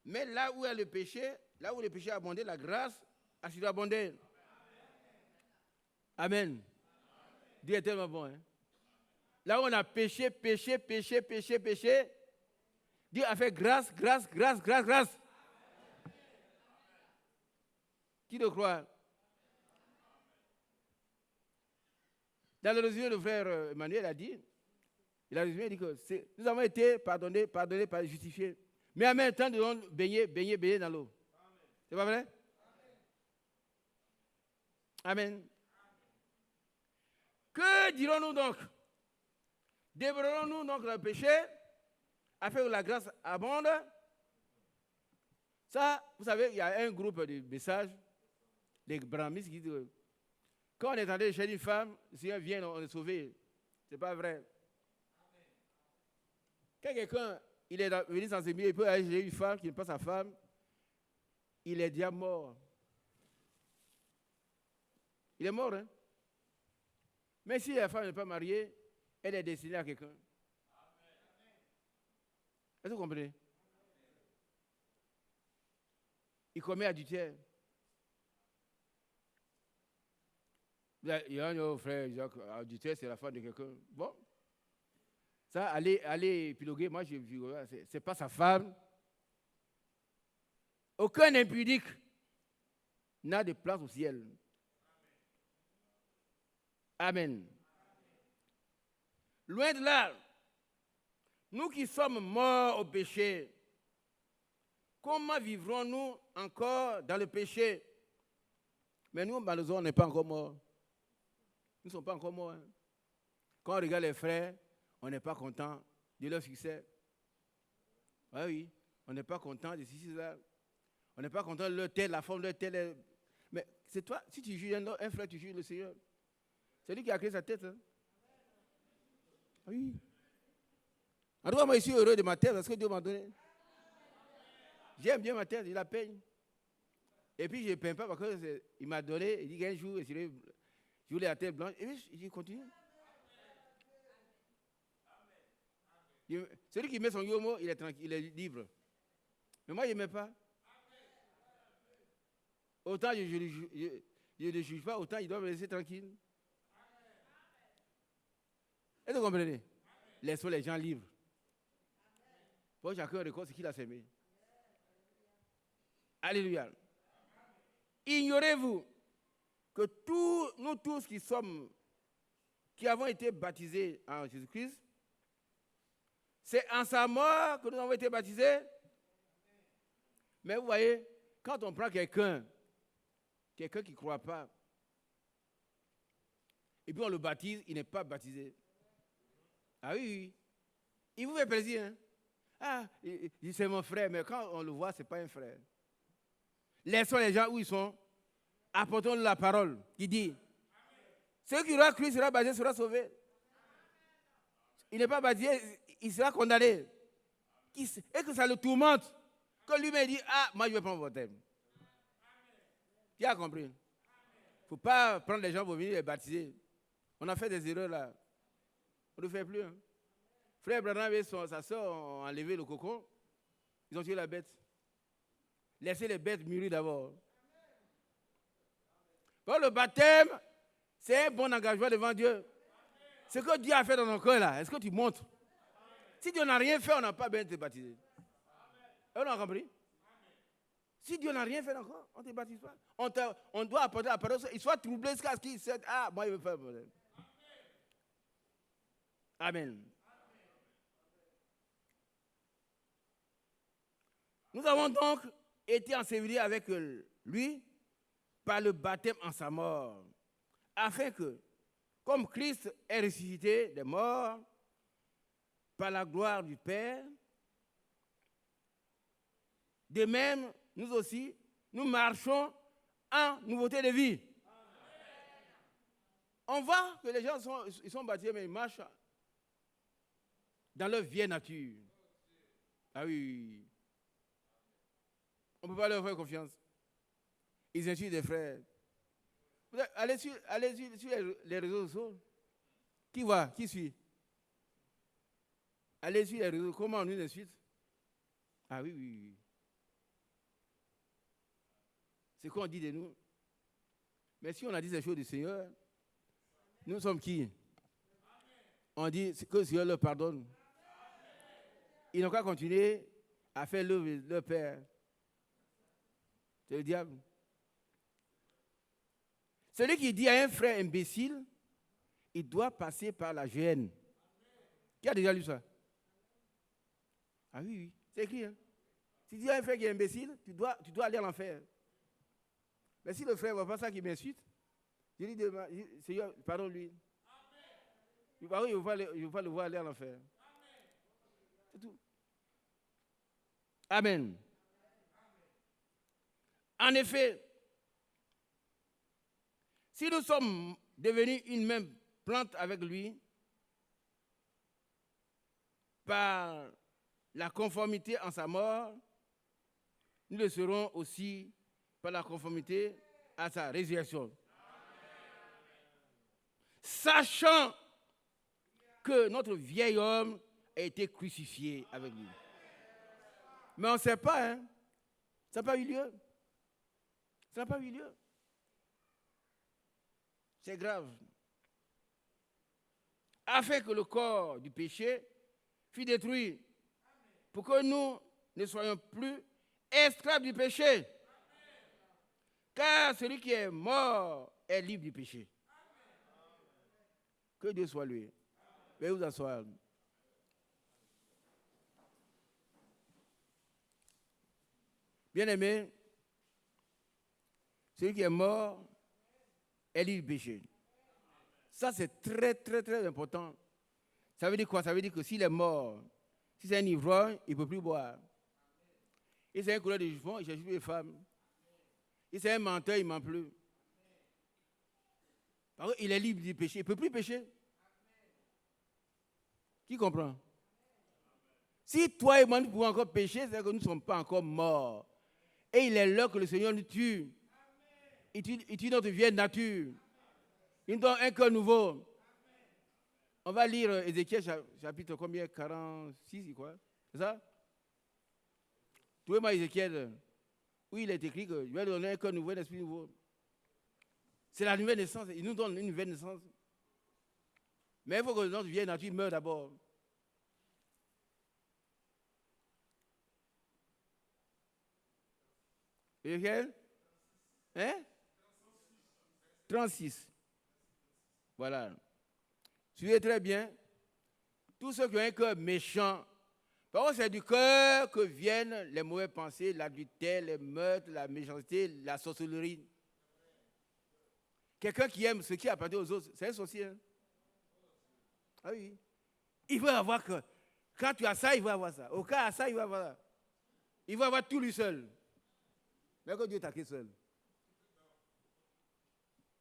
Mais là où est le péché, là où le péché a abondé, la grâce a su abonder. Amen. Dieu est tellement bon. Hein? là où on a péché, Dieu a fait grâce. Qui le croit? Dans le résumé, le frère Emmanuel a dit, il a résumé, il dit que nous avons été pardonnés, justifiés. Mais en même temps, nous devons baigner dans l'eau. C'est pas vrai? Amen. Que dirons-nous donc? Dévorons-nous donc le péché afin que la grâce abonde? Ça, vous savez, il y a un groupe de messages, des brahmistes qui disent quand on est en train de chercher une femme, le Seigneur vient, on est sauvé. Ce n'est pas vrai. Quand quelqu'un il est venu sans milieu, il peut aller chercher une femme qui n'est pas sa femme, il est déjà mort. Il est mort, hein? Mais si la femme n'est pas mariée, elle est destinée à quelqu'un. Est-ce que vous comprenez? Il commet adultère. Il y a un frère, Jacques, adultère, c'est la femme de quelqu'un. Bon. Ça, allez épiloguer, moi je vu, c'est pas sa femme. Aucun impudique n'a de place au ciel. Amen. Loin de là, nous qui sommes morts au péché, comment vivrons-nous encore dans le péché? Mais nous, malheureusement, on n'est pas encore morts. Nous ne sommes pas encore morts. Hein. Quand on regarde les frères, on n'est pas content de leur succès. Ah oui, on n'est pas content de ceci, là. On n'est pas content de leur tête, la forme de leur tête. Mais c'est toi, si tu juges un frère, tu juges le Seigneur. C'est lui qui a créé sa tête. Hein. Oui. En tout cas, moi, je suis heureux de ma tête parce que Dieu m'a donné. J'aime bien ma tête, je la peigne. Et puis, je ne peins pas parce qu'il m'a donné, il dit qu'un jour, je voulais la tête blanche. Et puis, il continue. Celui qui met son yomo, il est tranquille, il est libre. Mais moi, je ne m'aime pas. Autant je ne le juge pas, autant il doit me laisser tranquille. Est-ce que vous comprenez? Laissons les gens libres. Pour chacun reconnaît ce qu'il a semé. Alléluia. Ignorez-vous que nous tous qui avons été baptisés en Jésus-Christ, c'est en sa mort que nous avons été baptisés. Mais vous voyez, quand on prend quelqu'un qui ne croit pas, et puis on le baptise, il n'est pas baptisé. Ah oui. Il vous fait plaisir. Hein? Ah, c'est mon frère, mais quand on le voit, ce n'est pas un frère. Laissons les gens où ils sont. Apportons la parole qui dit, celui qui aura cru sera baptisé, sera sauvé. Il n'est pas baptisé, il sera condamné. Et que ça le tourmente. Que lui-même dit, ah, moi je vais prendre votre thème. Qui a compris? Il ne faut pas prendre les gens pour venir les baptiser. On a fait des erreurs là. On ne le fait plus. Hein. Frère Branham et sa soeur ont enlevé le cocon. Ils ont tué la bête. Laissez les bêtes mûrir d'abord. Bon, le baptême, c'est un bon engagement devant Dieu. Ce que Dieu a fait dans ton cœur là, est-ce que tu montres? Si Dieu n'a rien fait, on n'a pas besoin de te baptiser. On a compris? Si Dieu n'a rien fait encore, on ne te baptise pas. On doit apporter la parole. Il soit troublé jusqu'à ce qu'il se dise, ah, moi, il veut faire un problème. Amen. Nous avons donc été ensevelis avec lui par le baptême en sa mort, afin que, comme Christ est ressuscité des morts, par la gloire du Père, de même, nous aussi, nous marchons en nouveauté de vie. On voit que les gens sont baptisés, mais ils marchent dans leur vieille nature. Ah oui. On ne peut pas leur faire confiance. Ils insultent des frères. Allez sur les réseaux sociaux. Qui voit? Qui suit? Allez sur les réseaux. Comment on nous insulte? Ah oui, oui, oui. C'est quoi on dit de nous? Mais si on a dit ces choses du Seigneur, nous sommes qui? on dit que le Seigneur leur pardonne. Ils n'ont qu'à continuer à faire leur père. C'est le diable. Celui qui dit à un frère imbécile, il doit passer par la gêne. Qui a déjà lu ça? Ah oui, oui, c'est écrit. Hein? Si tu dis à un frère qui est imbécile, tu dois aller à l'enfer. Mais si le frère ne voit pas ça qui m'insulte, je dis, Seigneur, pardon lui. Il ne faut pas le voir aller à l'enfer. C'est tout. Amen. En effet, si nous sommes devenus une même plante avec lui, par la conformité en sa mort, nous le serons aussi par la conformité à sa résurrection. Sachant que notre vieil homme a été crucifié avec lui. Mais on ne sait pas, hein? Ça n'a pas eu lieu. Ça n'a pas eu lieu. C'est grave. Afin que le corps du péché fût détruit, pour que nous ne soyons plus esclaves du péché. Car celui qui est mort est libre du péché. Que Dieu soit loué. Veuillez vous asseoir. Bien-aimé, celui qui est mort est libre du péché. Ça, c'est très, très, très important. Ça veut dire quoi? Ça veut dire que s'il est mort, si c'est un ivrogne, il ne peut plus boire. Si c'est un coureur de jupons, il ne cherche plus les femmes. Si c'est un menteur, il ne ment plus. Parce qu'il est libre du péché. Il ne peut plus pécher. Qui comprend? Si toi et moi, nous pouvons encore pécher, c'est-à-dire que nous ne sommes pas encore morts. Et il est là que le Seigneur nous tue. Il tue notre vieille nature. Il nous donne un cœur nouveau. On va lire Ézéchiel chapitre combien? 46, quoi? C'est ça? Trouvez-moi Ézéchiel, où il est écrit que je vais donner un cœur nouveau, un esprit nouveau. C'est la nouvelle naissance. Il nous donne une nouvelle naissance. Mais il faut que notre vieille nature meure d'abord. Ézéchiel? Hein? 36. Voilà. Suivez très bien. Tous ceux qui ont un cœur méchant, par contre, c'est du cœur que viennent les mauvaises pensées, l'adultère, les meurtres, la méchanceté, la sorcellerie. Quelqu'un qui aime ce qui appartient aux autres, c'est un sorcier. Hein? Ah oui. Il veut avoir que, quand tu as ça, il veut avoir ça. Au cas à ça, il veut avoir ça. Il veut avoir tout lui seul. Mais que Dieu t'a créé seul.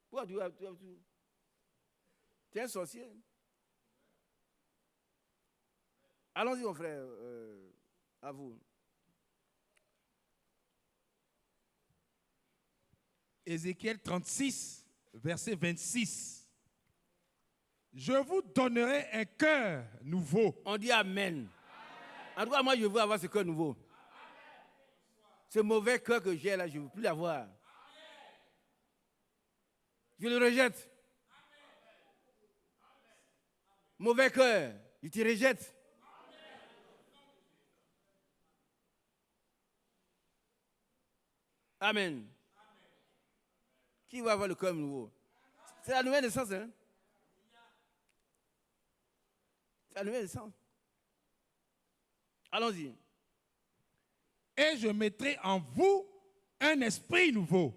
Pourquoi tu as tout? Tu es un sorcier. Allons-y, mon frère, à vous. Ézéchiel 36, verset 26. Je vous donnerai un cœur nouveau. On dit Amen. En tout cas, moi, je veux avoir ce cœur nouveau. Ce mauvais cœur que j'ai là, je ne veux plus l'avoir. Je le rejette. Mauvais cœur, je te rejette. Amen. Qui va avoir le cœur nouveau? C'est la nouvelle naissance, hein? C'est la nouvelle naissance. Allons-y. Et je mettrai en vous un esprit nouveau.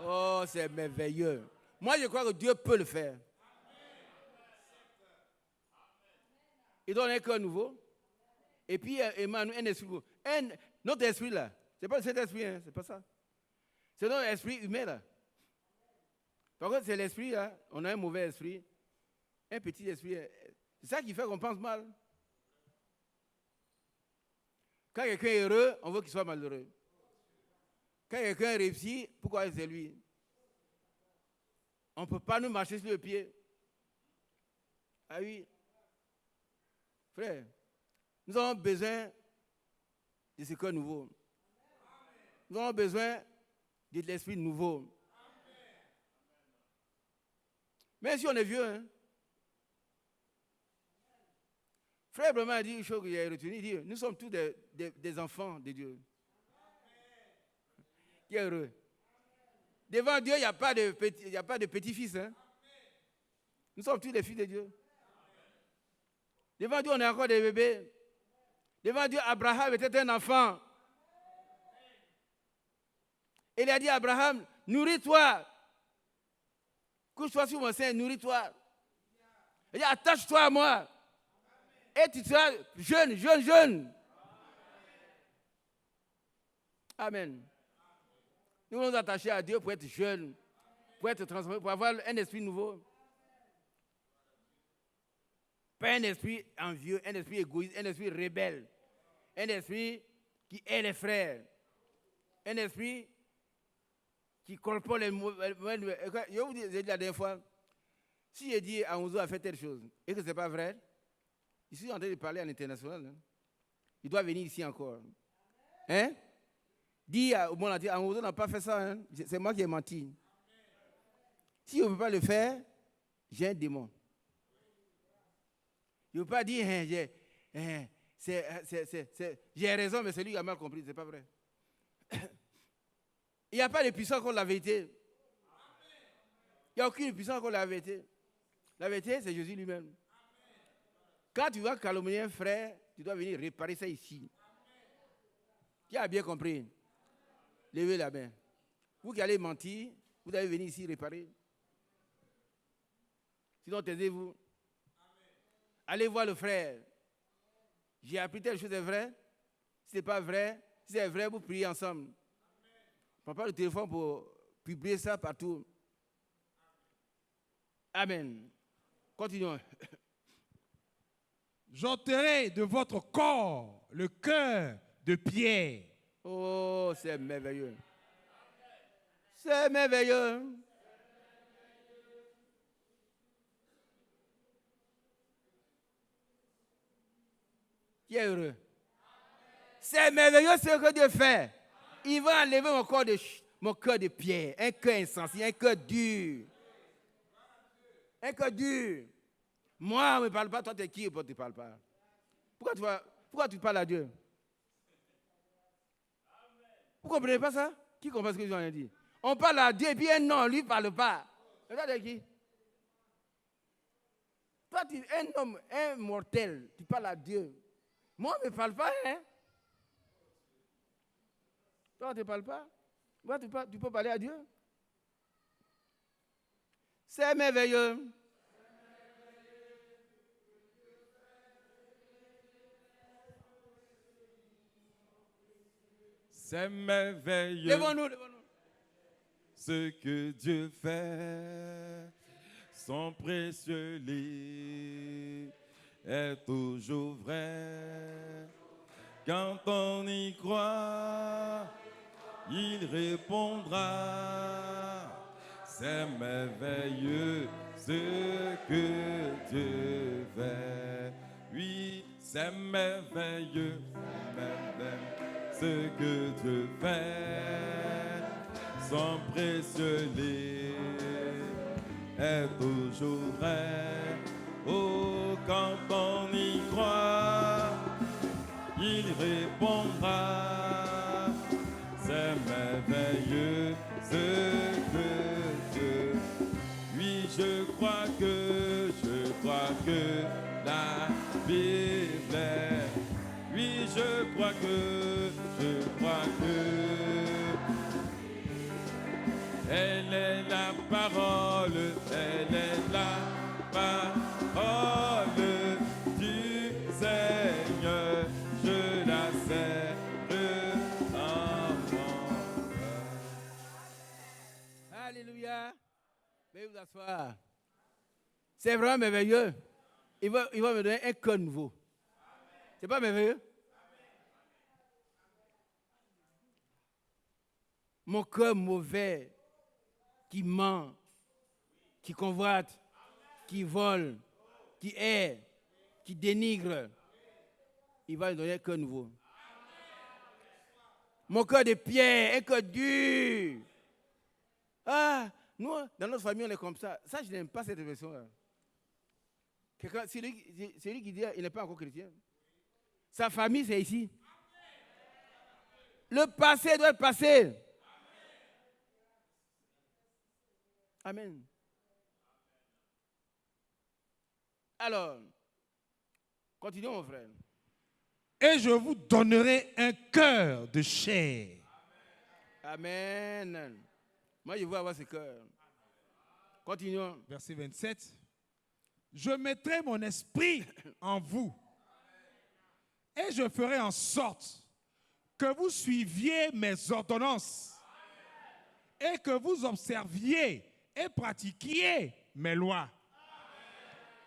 Oh, c'est merveilleux. Moi, je crois que Dieu peut le faire. Il donne un cœur nouveau. Et puis, Emmanuel, un esprit nouveau. Notre esprit, là, c'est pas cet esprit, hein, c'est pas ça. C'est notre esprit humain, là. Par contre, c'est l'esprit, là. On a un mauvais esprit. Un petit esprit. C'est ça qui fait qu'on pense mal. Quand quelqu'un est heureux, on veut qu'il soit malheureux. Quand quelqu'un réussit, pourquoi c'est lui? On ne peut pas nous marcher sur le pied. Ah oui. Frère, nous avons besoin de ce cœur nouveau. Nous avons besoin de l'esprit nouveau. Même si on est vieux, hein? Frère Branham a dit une chose que j'ai retenue. Il dit, nous sommes tous des enfants de Dieu. Qui est heureux. Devant Dieu, il n'y a pas de petit-fils. Hein? Nous sommes tous des fils de Dieu. Devant Dieu, on est encore des bébés. Devant Dieu, Abraham était un enfant. Il a dit à Abraham, nourris-toi. Couche-toi sur mon sein, nourris-toi. Il dit, attache-toi à moi. Et tu seras jeune. Amen. Nous nous attacher à Dieu pour être jeunes, pour être transformés, pour avoir un esprit nouveau. Pas un esprit envieux, un esprit égoïste, un esprit rebelle, un esprit qui hait les frères, un esprit qui colporte les mauvais. Je vous ai dit la dernière fois, si j'ai dit à Onzo a fait telle chose et que ce n'est pas vrai, je suis en train de parler à l'international. Hein. Il doit venir ici encore. Hein? Dis au monde entier, Onzo n'a pas fait ça. Hein? C'est moi qui ai menti. Si on ne peut pas le faire, j'ai un démon. Je ne veux pas dire, j'ai raison, mais c'est lui qui a mal compris. Ce n'est pas vrai. Il n'y a pas de puissance contre la vérité. Il n'y a aucune puissance contre la vérité. La vérité, c'est Jésus lui-même. Quand tu vas calomnier un frère, tu dois venir réparer ça ici. Qui a bien compris? Levez la main. Vous qui allez mentir, vous allez venir ici réparer. Sinon, taisez-vous. Allez voir le frère. J'ai appris telle chose, c'est vrai. Si ce n'est pas vrai, si c'est vrai, vous priez ensemble. Prends pas le téléphone pour publier ça partout. Amen. Continuons. J'ôterai de votre corps le cœur de pierre. Oh, c'est merveilleux. C'est merveilleux. Qui est heureux? C'est merveilleux ce que Dieu fait. Il va enlever mon cœur de pierre, un cœur insensible, un cœur dur. Un cœur dur. Moi, on ne me parle pas, toi, tu es qui? Pourquoi tu ne parles pas? Pourquoi tu parles à Dieu? Vous ne comprenez pas ça? Qui comprend ce que je viens de dire? On parle à Dieu et puis un non, lui ne parle pas. Et toi, tu es qui? Toi, tu es un homme, un mortel, tu parles à Dieu. Moi, on ne me parle pas, hein? Toi, tu ne parles pas? Moi, tu peux parler à Dieu? C'est merveilleux. C'est merveilleux. Levons-nous. Ce que Dieu fait, son précieux lit est toujours vrai. Quand on y croit, il répondra. C'est merveilleux ce que Dieu fait. Oui, c'est merveilleux, ce que Dieu fait. Son précieux lit est toujours vrai. Oh, quand on y croit, il répondra. C'est merveilleux ce que Dieu. Oui, je crois que la Bible est. Oui, je crois que elle est la parole, elle est la parole du Seigneur, je la serre en mon cœur. Alléluia. Veuillez vous asseoir. C'est vraiment merveilleux. Il va me donner un cœur nouveau. C'est pas merveilleux? Mon cœur mauvais, qui ment, qui convoite, qui vole, qui hait, qui dénigre, il va me donner un cœur nouveau. Mon cœur de pierre, un cœur dur. Ah, nous, dans notre famille, on est comme ça. Ça, je n'aime pas cette version-là. Celui qui dit qu'il n'est pas encore chrétien. Sa famille, c'est ici. Le passé doit être passé. Amen. Alors, continuons, mon frère. Et je vous donnerai un cœur de chair. Amen. Moi, je veux avoir ce cœur. Continuons. Verset 27. Je mettrai mon esprit en vous. Et je ferai en sorte que vous suiviez mes ordonnances. Et que vous observiez et pratiquiez mes lois.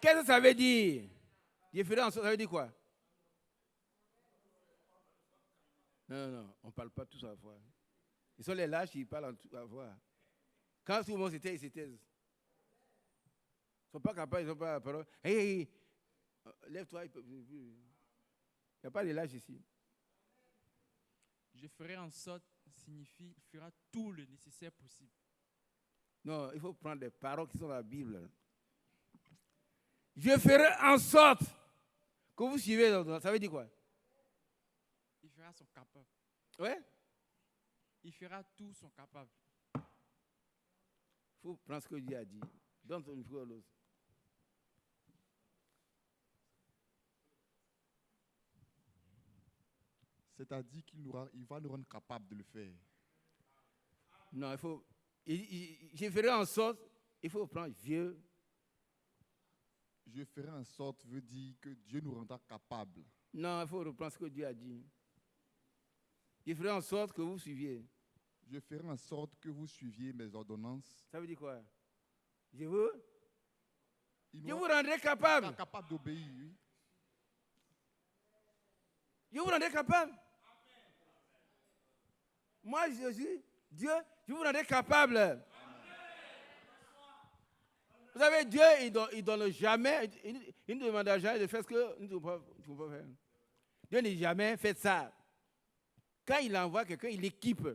Qu'est-ce que ça veut dire? Je ferai en sorte, ça veut dire quoi? Non, on ne parle pas tous à la fois. Ils sont les lâches qui parlent à la fois. Quand tout le monde s'était, ils se taisent. Ils ne sont pas capables, ils n'ont pas la parole. Hey, lève-toi. Il n'y a pas de lâches ici. Je ferai en sorte signifie il fera tout le nécessaire possible. Non, il faut prendre des paroles qui sont dans la Bible. Je ferai en sorte que vous suivez. Ça veut dire quoi? Il fera son capable. Ouais? Il fera tout son capable. Il faut prendre ce que Dieu a dit. Donne ton micro à l'autre. C'est-à-dire qu'il va nous rendre capables de le faire. Non, il faut. Je ferai en sorte, il faut prendre vieux. Je ferai en sorte veut dire que Dieu nous rendra capables. Non, il faut reprendre ce que Dieu a dit. Je ferai en sorte que vous suiviez. Je ferai en sorte que vous suiviez mes ordonnances. Ça veut dire quoi? Je vous Il vous rendrai capable. capable d'obéir, oui. Je vous rendrai capable. Moi, Jésus, Dieu, je vous rendrai capable. Vous savez, Dieu, il donne jamais, il ne demande jamais de faire ce que nous ne pouvons pas faire. Dieu n'a jamais fait ça. Quand il envoie quelqu'un, il l'équipe.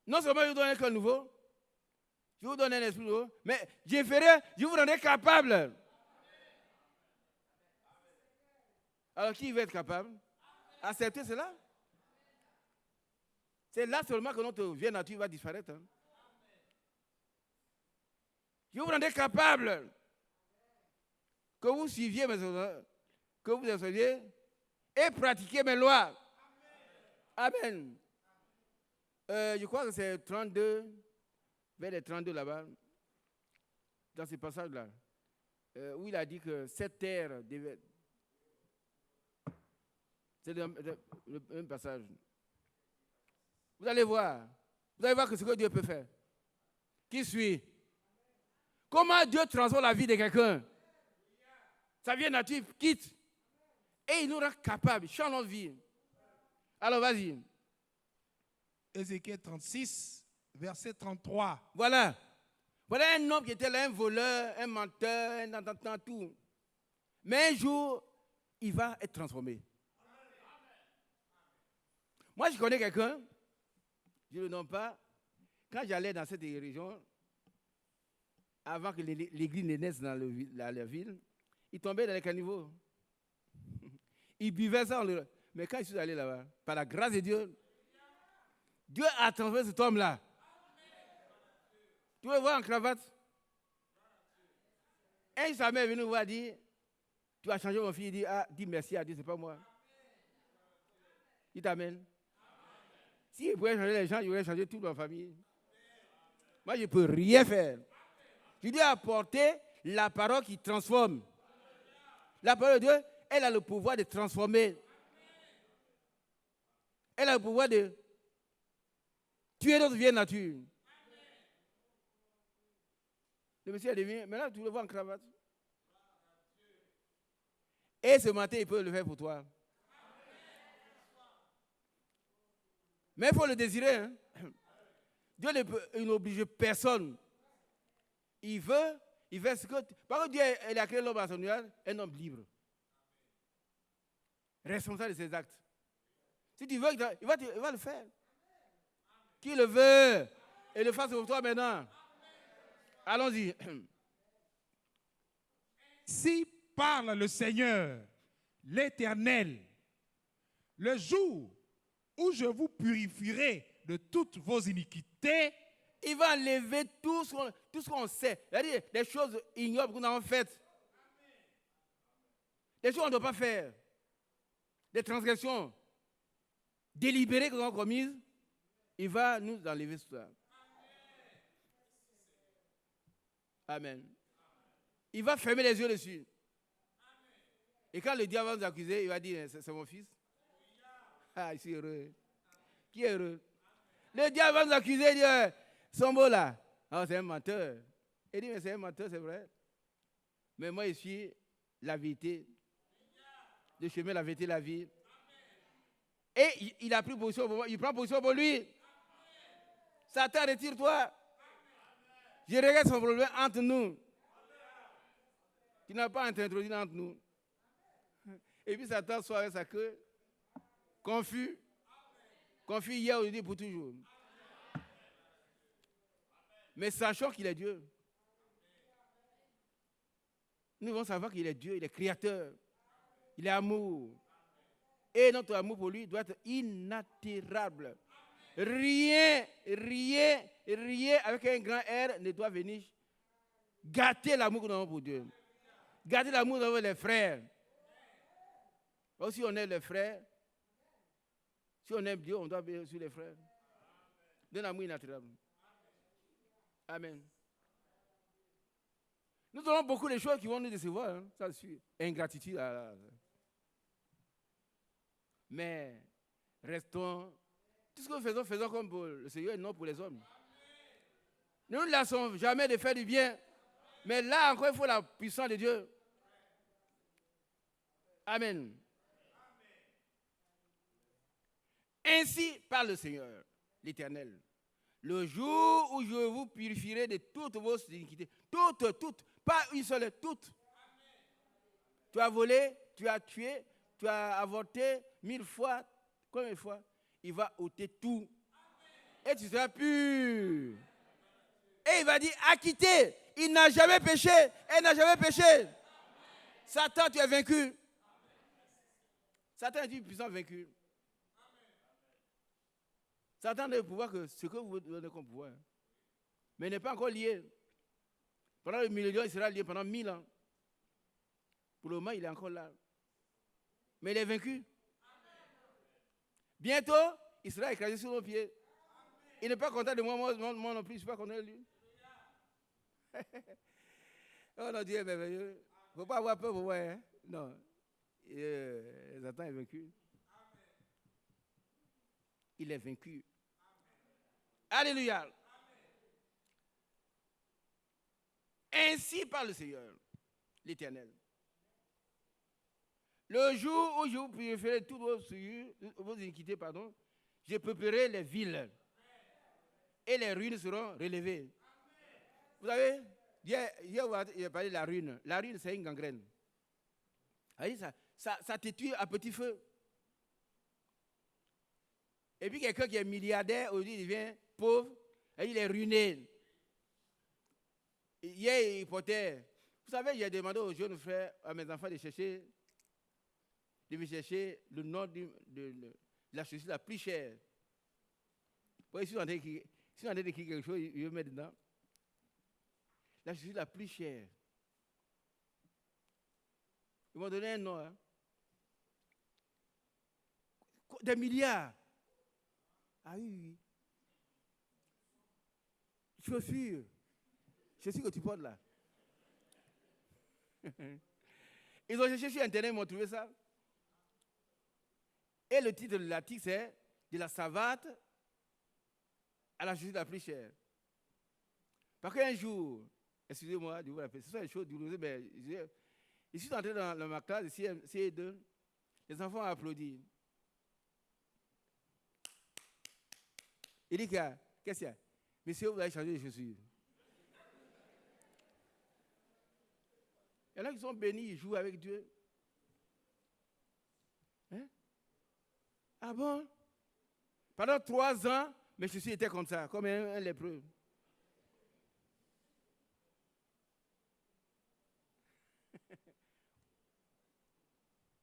Non seulement je vous donne un cœur nouveau, je vous donne un esprit nouveau, mais je vous rendrai capable. Alors qui veut être capable? Accepter cela? C'est là seulement que notre vieille nature va disparaître. Hein? Je vous rendrai capable que vous suiviez mes ordonnances, que vous observiez et pratiquiez mes lois. Amen. Je crois que c'est 32, vers les 32 là-bas, dans ce passage-là, où il a dit que cette terre devait... C'est le même passage. Vous allez voir que ce que Dieu peut faire. Qui suit? Comment Dieu transforme la vie de quelqu'un? Sa vie nature quitte. Et il nous rend capables, change notre vie. Alors vas-y. Ézéchiel 36, verset 33. Voilà un homme qui était là, un voleur, un menteur, un attentant, tout. Mais un jour, il va être transformé. Moi, je connais quelqu'un, je ne le nomme pas. Quand j'allais dans cette région, avant que l'église ne naisse dans la ville, il tombait dans les caniveaux. Il buvait ça. Mais quand je suis allé là-bas, par la grâce de Dieu, Dieu a transformé cet homme-là. Tu veux voir en cravate? Et sa mère est venue voir dire, tu as changé mon fils. Il dit, dis merci à Dieu, ce n'est pas moi. Il t'amène. Si il pouvait changer les gens, il aurait changé toute ma famille. Moi, je ne peux rien faire. Je dois apporter la parole qui transforme. La parole de Dieu, elle a le pouvoir de transformer. Elle a le pouvoir de tuer notre vieille nature. Le monsieur est devenu, maintenant tu le vois en cravate. Et ce matin, il peut le faire pour toi. Mais il faut le désirer. Hein? Dieu n'oblige personne. Il veut ce que... Parce que Dieu il a créé l'homme à son image, un homme libre. Responsable de ses actes. Si tu veux, il va le faire. Qui le veut, et le fasse pour toi maintenant. Allons-y. Si parle le Seigneur, l'Éternel, le jour où je vous purifierai de toutes vos iniquités, Il va enlever tout ce qu'on sait. C'est-à-dire des choses ignobles qu'on a faites. Des choses qu'on ne doit pas faire. Des transgressions délibérées qu'on a commises. Il va nous enlever cela. Amen. Il va fermer les yeux dessus. Et quand le diable va nous accuser, il va dire, c'est mon fils. Ah, il est heureux. Qui est heureux? Le diable va nous accuser, il dit, son mot là, oh, c'est un menteur. Il dit, mais c'est un menteur, c'est vrai. Mais moi, je suis la vérité. Le chemin, la vérité, la vie. Et il a pris position pour moi, il prend position pour lui. Satan, retire-toi. Je regarde son problème entre nous. Tu n'as pas introduit entre nous. Et puis Satan soit avec sa queue, confus. Confus hier, aujourd'hui, pour toujours. Mais sachant qu'il est Dieu. Nous devons savoir qu'il est Dieu, il est créateur. Il est amour. Et notre amour pour lui doit être inaltérable. Rien avec un grand R ne doit venir gâter l'amour que nous avons pour Dieu. Gâter l'amour que nous avons pour les frères. Si on aime les frères, si on aime Dieu, on doit bien sur les frères. D'un amour inaltérable. Amen. Nous aurons beaucoup de choses qui vont nous décevoir, hein, ça c'est ingratitude. Mais restons, tout ce que nous faisons, faisons comme pour le Seigneur et non pour les hommes. Nous ne laissons jamais de faire du bien. Mais là encore, il faut la puissance de Dieu. Amen. Ainsi parle le Seigneur, l'Éternel. Le jour où je vous purifierai de toutes vos iniquités. Toutes. Pas une seule, toutes. Tu as volé, tu as tué, tu as avorté 1000 fois. Combien de fois? Il va ôter tout. Et tu seras pur. Et il va dire, acquitté. Il n'a jamais péché. Elle n'a jamais péché. Satan, tu es vaincu. Satan est une puissance vaincue. Satan n'a le pouvoir que ce que vous donnez comme pouvoir. Mais il n'est pas encore lié. Pendant le millénaire, il sera lié pendant 1000 ans. Pour le moment, il est encore là. Mais il est vaincu. Bientôt, il sera écrasé sur nos pieds. Il n'est pas content de moi, moi non plus, je ne suis pas content de lui. Oh non, Dieu est merveilleux. Il ne faut pas avoir peur pour voir. Hein? Non. Satan est vaincu. Il est vaincu. Alléluia. Ainsi parle le Seigneur, l'Éternel. Le jour où je vous purifierai toutes vos iniquités, je peuplerai les villes. Et les ruines seront relevées. Vous savez, hier il a parlé de la ruine. La ruine, c'est une gangrène. Ça te tue à petit feu. Et puis quelqu'un qui est milliardaire, aujourd'hui, il devient pauvre, et il est ruiné. Hier, il portait. Vous savez, j'ai demandé aux jeunes frères, à mes enfants, de me chercher le nom de la chaussure la plus chère. Si on a écrit quelque chose, il veut mettre dedans. La chaussure la plus chère. Ils m'ont donné un nom. Hein. Des milliards. Ah oui. Chaussures que tu portes là. Ils ont cherché sur Internet, ils m'ont trouvé ça. Et le titre de l'article, c'est « De la savate à la chaussure la plus chère ». Parce qu'un jour, excusez-moi de vous rappeler, ce sont des choses douloureuses, mais je suis entré dans ma classe, CE2, les enfants ont applaudi. Il dit, qu'est-ce qu'il y a? Monsieur, vous allez changer de chaussures. Il y en a qui sont bénis, ils jouent avec Dieu. Hein? Ah bon? Pendant 3 ans, mes chaussures étaient comme ça, comme un lépreux.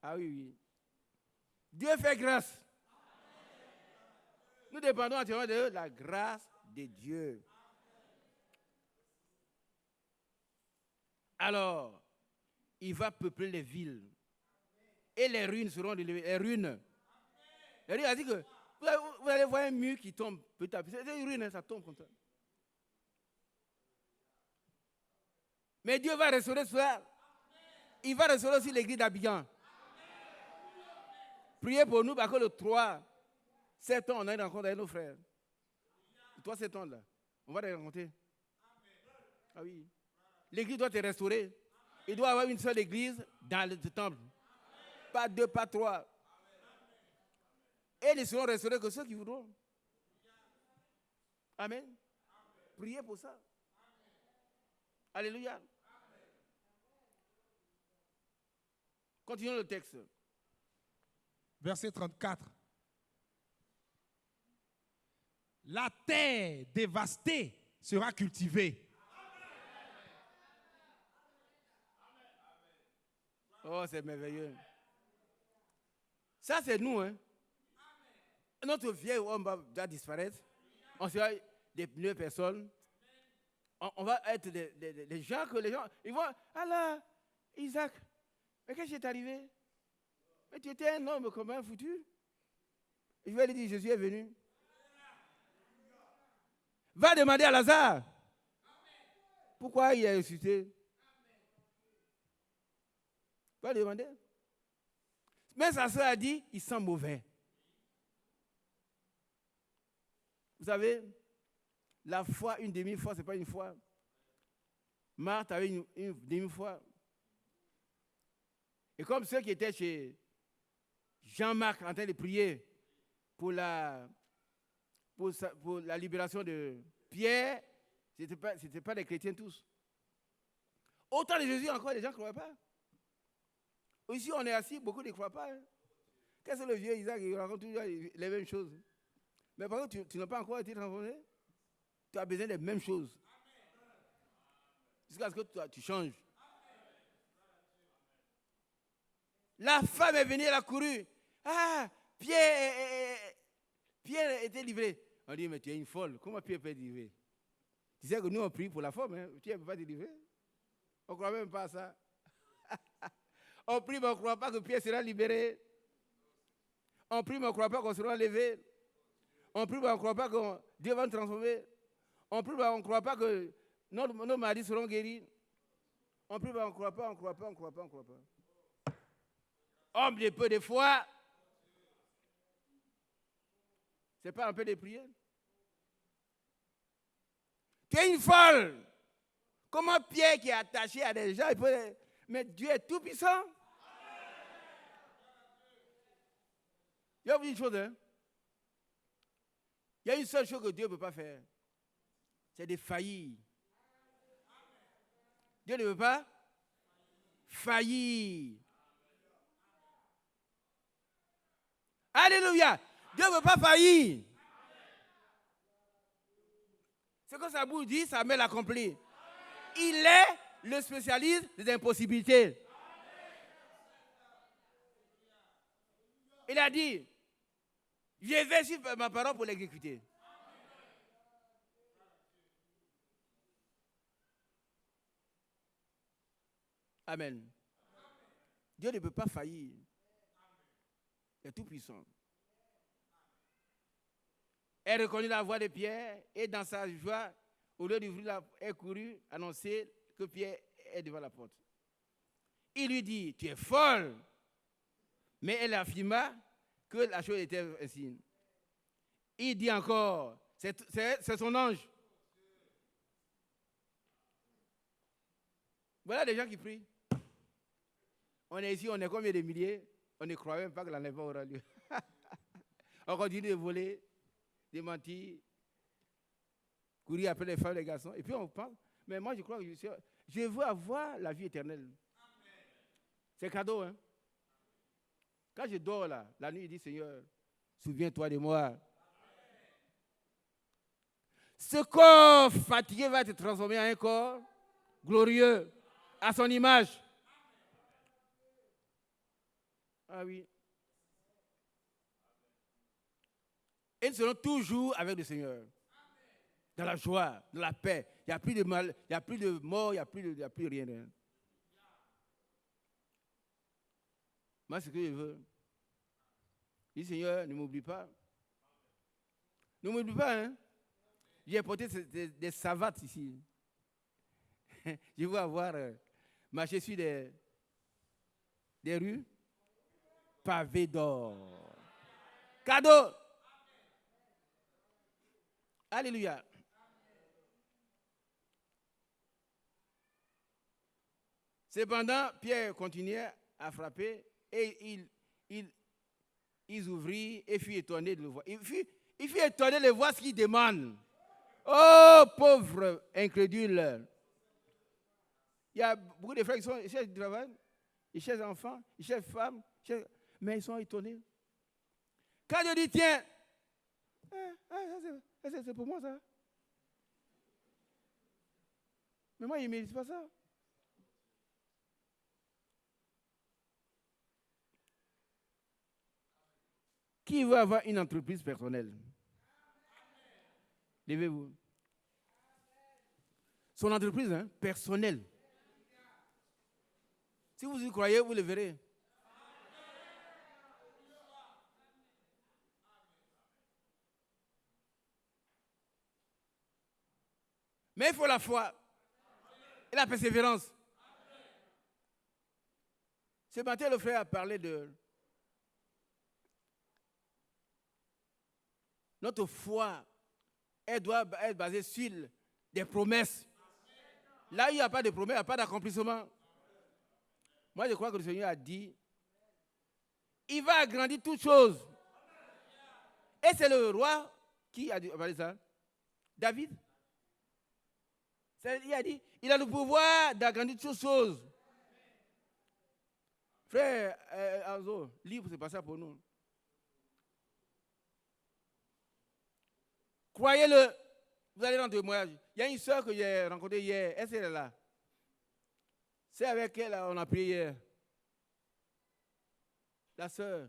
Ah oui, oui. Dieu fait grâce. Nous dépendons entièrement de la grâce de Dieu. Alors, il va peupler les villes. Et les ruines seront relevées. Les ruines. Les ruines, a dit que vous allez voir un mur qui tombe petit à petit. C'est une ruine, hein, ça tombe comme ça. Mais Dieu va restaurer cela. Il va restaurer aussi l'église d'Abidjan. Priez pour nous parce que le 3 septembre, on a une rencontre avec nos frères. Le 3 septembre, là, on va les rencontrer. Ah oui. L'église doit être restaurée. Il doit y avoir une seule église dans le temple. Pas deux, pas trois. Et ils ne seront restaurés que ceux qui voudront. Amen. Priez pour ça. Alléluia. Continuons le texte. Verset 34. La terre dévastée sera cultivée. Oh, c'est merveilleux. Ça, c'est nous, hein. Notre vieil homme va disparaître. On sera des nouvelles personnes. On va être des gens que les gens, ils vont, ah là, Isaac, mais qu'est-ce qui est arrivé? Mais tu étais un homme comme un foutu. Je vais lui dire, Jésus est venu. Va demander à Lazare. Pourquoi il a ressuscité? Va demander. Mais sa soeur a dit, il sent mauvais. Vous savez, la foi, une demi-foi, ce n'est pas une foi. Marthe avait une demi-foi. Et comme ceux qui étaient chez Jean-Marc en train de prier pour la libération de Pierre, ce n'étaient pas des chrétiens tous. Autant de Jésus encore, les gens ne croyaient pas. Ici, on est assis, beaucoup ne croient pas. Hein. Qu'est-ce que le vieux Isaac, il raconte toujours les mêmes choses. Mais par contre, tu n'as pas encore été transformé. Tu as besoin des mêmes choses. Jusqu'à ce que tu changes. La femme est venue, elle a couru. Ah, Pierre était livré. On dit, mais tu es une folle. Comment Pierre peut être livré? Tu sais que nous, on prie pour la femme. Hein? Pierre ne peut pas être livré. On ne croit même pas à ça. On prie, mais on ne croit pas que Pierre sera libéré. On prie, mais on ne croit pas qu'on sera levé. On prie, mais on ne croit pas que Dieu va nous transformer. On prie, mais on ne croit pas que nos maris seront guéris. On prie, mais on ne croit pas. Homme de peu de foi. Ce n'est pas un peu de prière. Tu es une folle. Comment Pierre qui est attaché à des gens, il peut... Mais Dieu est tout puissant. Il y a une chose, hein. Il y a une seule chose que Dieu ne peut pas faire. C'est de faillir. Dieu ne veut pas faillir. Alléluia. Dieu ne veut pas faillir. Ce que sa bouche dit, sa main l'accomplit. Il est le spécialiste des impossibilités. Il a dit, je vais suivre ma parole pour l'exécuter. Amen. Dieu ne peut pas faillir. Il est tout puissant. Elle reconnut la voix de Pierre et dans sa joie, au lieu d'ouvrir la porte, elle courut annoncer que Pierre est devant la porte. Il lui dit, tu es folle. Mais elle affirma que la chose était ainsi. Il dit encore, c'est son ange. Voilà des gens qui prient. On est ici, on est combien de milliers? On ne croit même pas que l'enlèvement aura lieu. On continue de voler, de mentir, courir après les femmes et les garçons. Et puis on parle. Mais moi, je crois que je veux avoir la vie éternelle. C'est cadeau, hein? Quand je dors là, la nuit, il dit, Seigneur, souviens-toi de moi. Ce corps fatigué va être transformé en un corps glorieux, à son image. Ah oui. Et nous serons toujours avec le Seigneur. Dans la joie, dans la paix. Il n'y a plus de mal, il n'y a plus de mort, il n'y a plus rien. Hein. Moi, c'est ce que je veux. Je dis, Seigneur, ne m'oublie pas. Ne m'oublie pas, hein. J'ai porté des savates ici. Je veux avoir marché sur des rues pavées d'or. Cadeau. Alléluia. Cependant, Pierre continuait à frapper et ils ouvrirent et furent étonnés de le voir. Il fut étonné de voir ce qu'il demande. Oh, pauvre incrédule. Il y a beaucoup de frères qui cherchent du travail, ils cherchent enfants, ils cherchent femmes, mais ils sont étonnés. Quand je dis, tiens, c'est pour moi ça. Mais moi, il ne mérite pas ça. Qui veut avoir une entreprise personnelle? Levez-vous. Son entreprise personnelle. Si vous y croyez, vous le verrez. Mais il faut la foi et la persévérance. Ce matin, le frère a parlé de notre foi. Elle doit être basée sur des promesses. Là, il n'y a pas de promesses, il n'y a pas d'accomplissement. Moi, je crois que le Seigneur a dit, il va agrandir toutes choses. Et c'est le roi qui a parlé ça. David. Il a dit, il a le pouvoir d'agrandir toutes choses. Frère Anzo, livre, c'est pas ça pour nous. Croyez-le, vous allez rendre témoignage. Il y a une soeur que j'ai rencontrée hier, elle est là. C'est avec elle on a prié hier. La soeur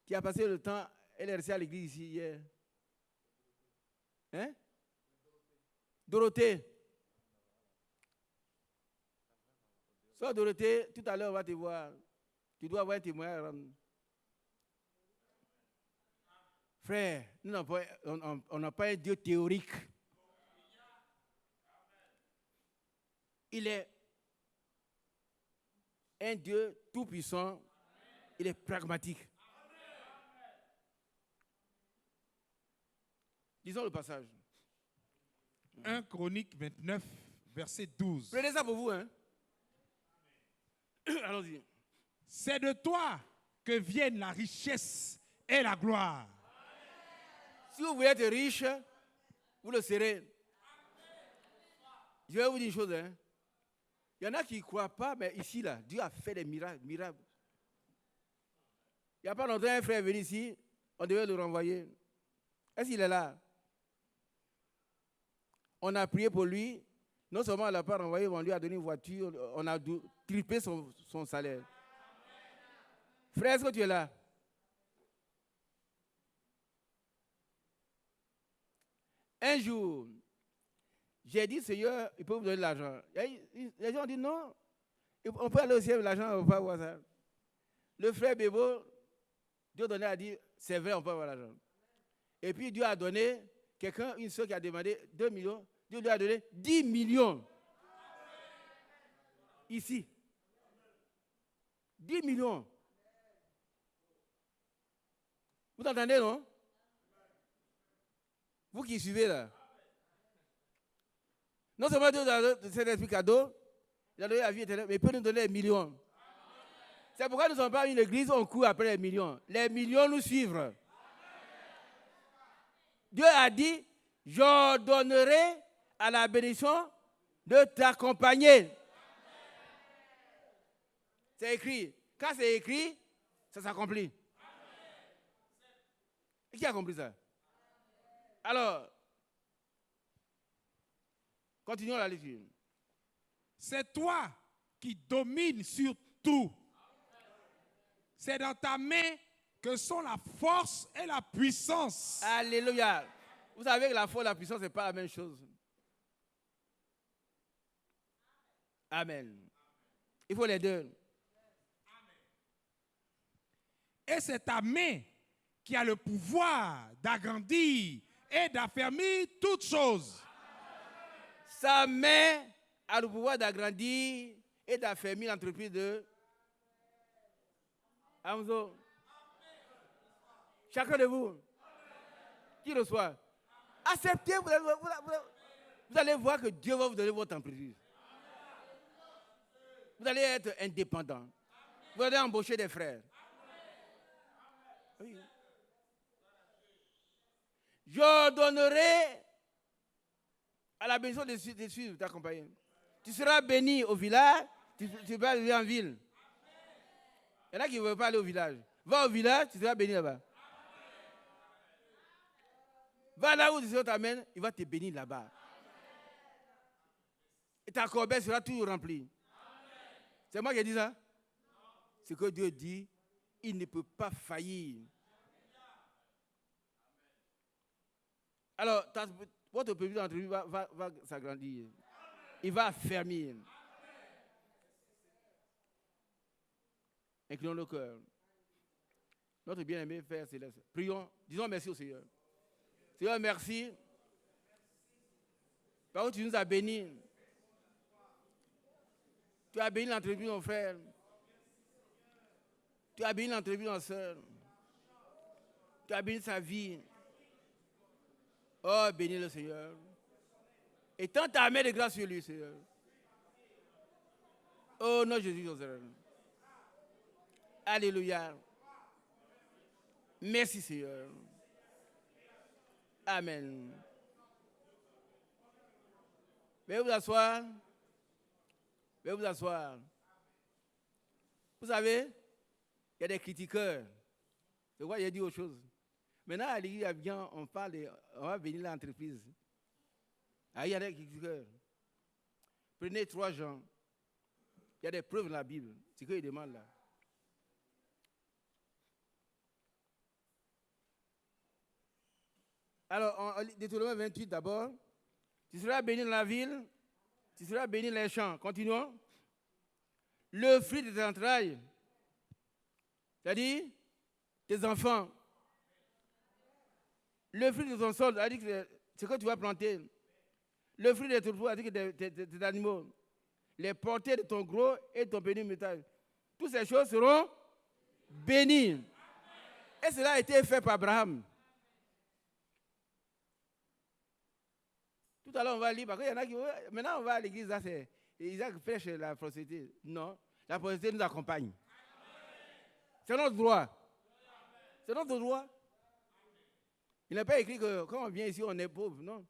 qui a passé le temps, elle est restée à l'église ici hier. Hein? Dorothée. Soeur Dorothée, tout à l'heure on va te voir. Tu dois avoir un témoignage à rendre. Frère, on n'a pas un Dieu théorique. Il est un Dieu tout-puissant. Il est pragmatique. Lisons le passage. 1 Chronique 29, verset 12. Prenez ça pour vous, hein. Allons-y. C'est de toi que viennent la richesse et la gloire. Si vous voulez être riche, vous le serez. Je vais vous dire une chose. Hein. Il y en a qui ne croient pas, mais ici, là, Dieu a fait des miracles. Il n'y a pas longtemps, un frère est venu ici, on devait le renvoyer. Est-ce qu'il est là? On a prié pour lui. Non seulement on ne l'a pas renvoyé, mais on lui a donné une voiture, on a triplé son salaire. Frère, est-ce que tu es là? Un jour, j'ai dit, Seigneur, il peut vous donner de l'argent. Les gens ont dit non, on peut aller au ciel, l'argent, on ne peut pas avoir ça. Le frère Bébo, Dieu donné a dit, c'est vrai, on peut avoir l'argent. Et puis Dieu a donné, une soeur qui a demandé 2 millions, Dieu lui a donné 10 millions. Ici. 10 millions. Vous entendez, non? Vous qui suivez là. Non seulement Dieu a donné cet esprit cadeau, il a donné la vie éternelle, mais il peut nous donner des millions. C'est pourquoi nous ne sommes pas une église, on court après les millions. Les millions nous suivent. Dieu a dit, j'ordonnerai à la bénédiction de t'accompagner. C'est écrit. Quand c'est écrit, ça s'accomplit. Et qui a compris ça? Alors, continuons la lecture. C'est toi qui domines sur tout. C'est dans ta main que sont la force et la puissance. Alléluia. Vous savez que la foi et la puissance, ce n'est pas la même chose. Amen. Il faut les deux. Et c'est ta main qui a le pouvoir d'agrandir et d'affermir toutes choses. Sa main a le pouvoir d'agrandir et d'affermir l'entreprise de Amazon. Chacun de vous qui reçoit, acceptez, vous allez voir que Dieu va vous donner votre entreprise. Vous allez être indépendant. Vous allez embaucher des frères. Oui. J'ordonnerai à la bénédiction de suivre, t'accompagner. Tu seras béni au village, tu vas aller en ville. Il y en a qui ne veulent pas aller au village. Va au village, tu seras béni là-bas. Va là où le Seigneur t'amène, il va te bénir là-bas. Et ta corbeille sera toujours remplie. C'est moi qui ai dit ça? Ce que Dieu dit, il ne peut pas faillir. Alors, votre petit d'entreprise va s'agrandir. Il va affermir. Inclinons le cœur. Notre bien-aimé Père Céleste. Prions, disons merci au Seigneur. Seigneur, merci. Parce que tu nous as bénis. Tu as béni l'entreprise de mon frère. Tu as béni l'entreprise de ma soeur. Tu as béni sa vie. Oh, bénis le Seigneur. Et tends ta main de grâce sur lui, Seigneur. Oh, non, Jésus Joseph. Alléluia. Merci, Seigneur. Amen. Veuillez vous asseoir. Veuillez vous asseoir. Vous savez, il y a des critiqueurs. C'est quoi, il a dit autre chose. Maintenant, à l'église, on parle, on va bénir l'entreprise. Ah, il y a des critiqueurs. Prenez 3 gens. Il y a des preuves dans la Bible. C'est ce qu'il demande là. Alors, Deutéronome 28 d'abord. Tu seras béni dans la ville, tu seras béni dans les champs. Continuons. Le fruit de tes entrailles, c'est-à-dire tes enfants. Le fruit de ton sol, c'est-à-dire que ce que tu vas planter. Le fruit de tes troupeaux, c'est-à-dire que tes animaux. Les portées de ton gros et de ton béni métal. Toutes ces choses seront bénies. Et cela a été fait par Abraham. Tout à l'heure, on va lire, parce qu'il y en a qui... Maintenant, on va à l'église, là, c'est Isaac prêche la prospérité. Non, la prospérité nous accompagne. C'est notre droit. C'est notre droit. Il n'a pas écrit que quand on vient ici, on est pauvre, non.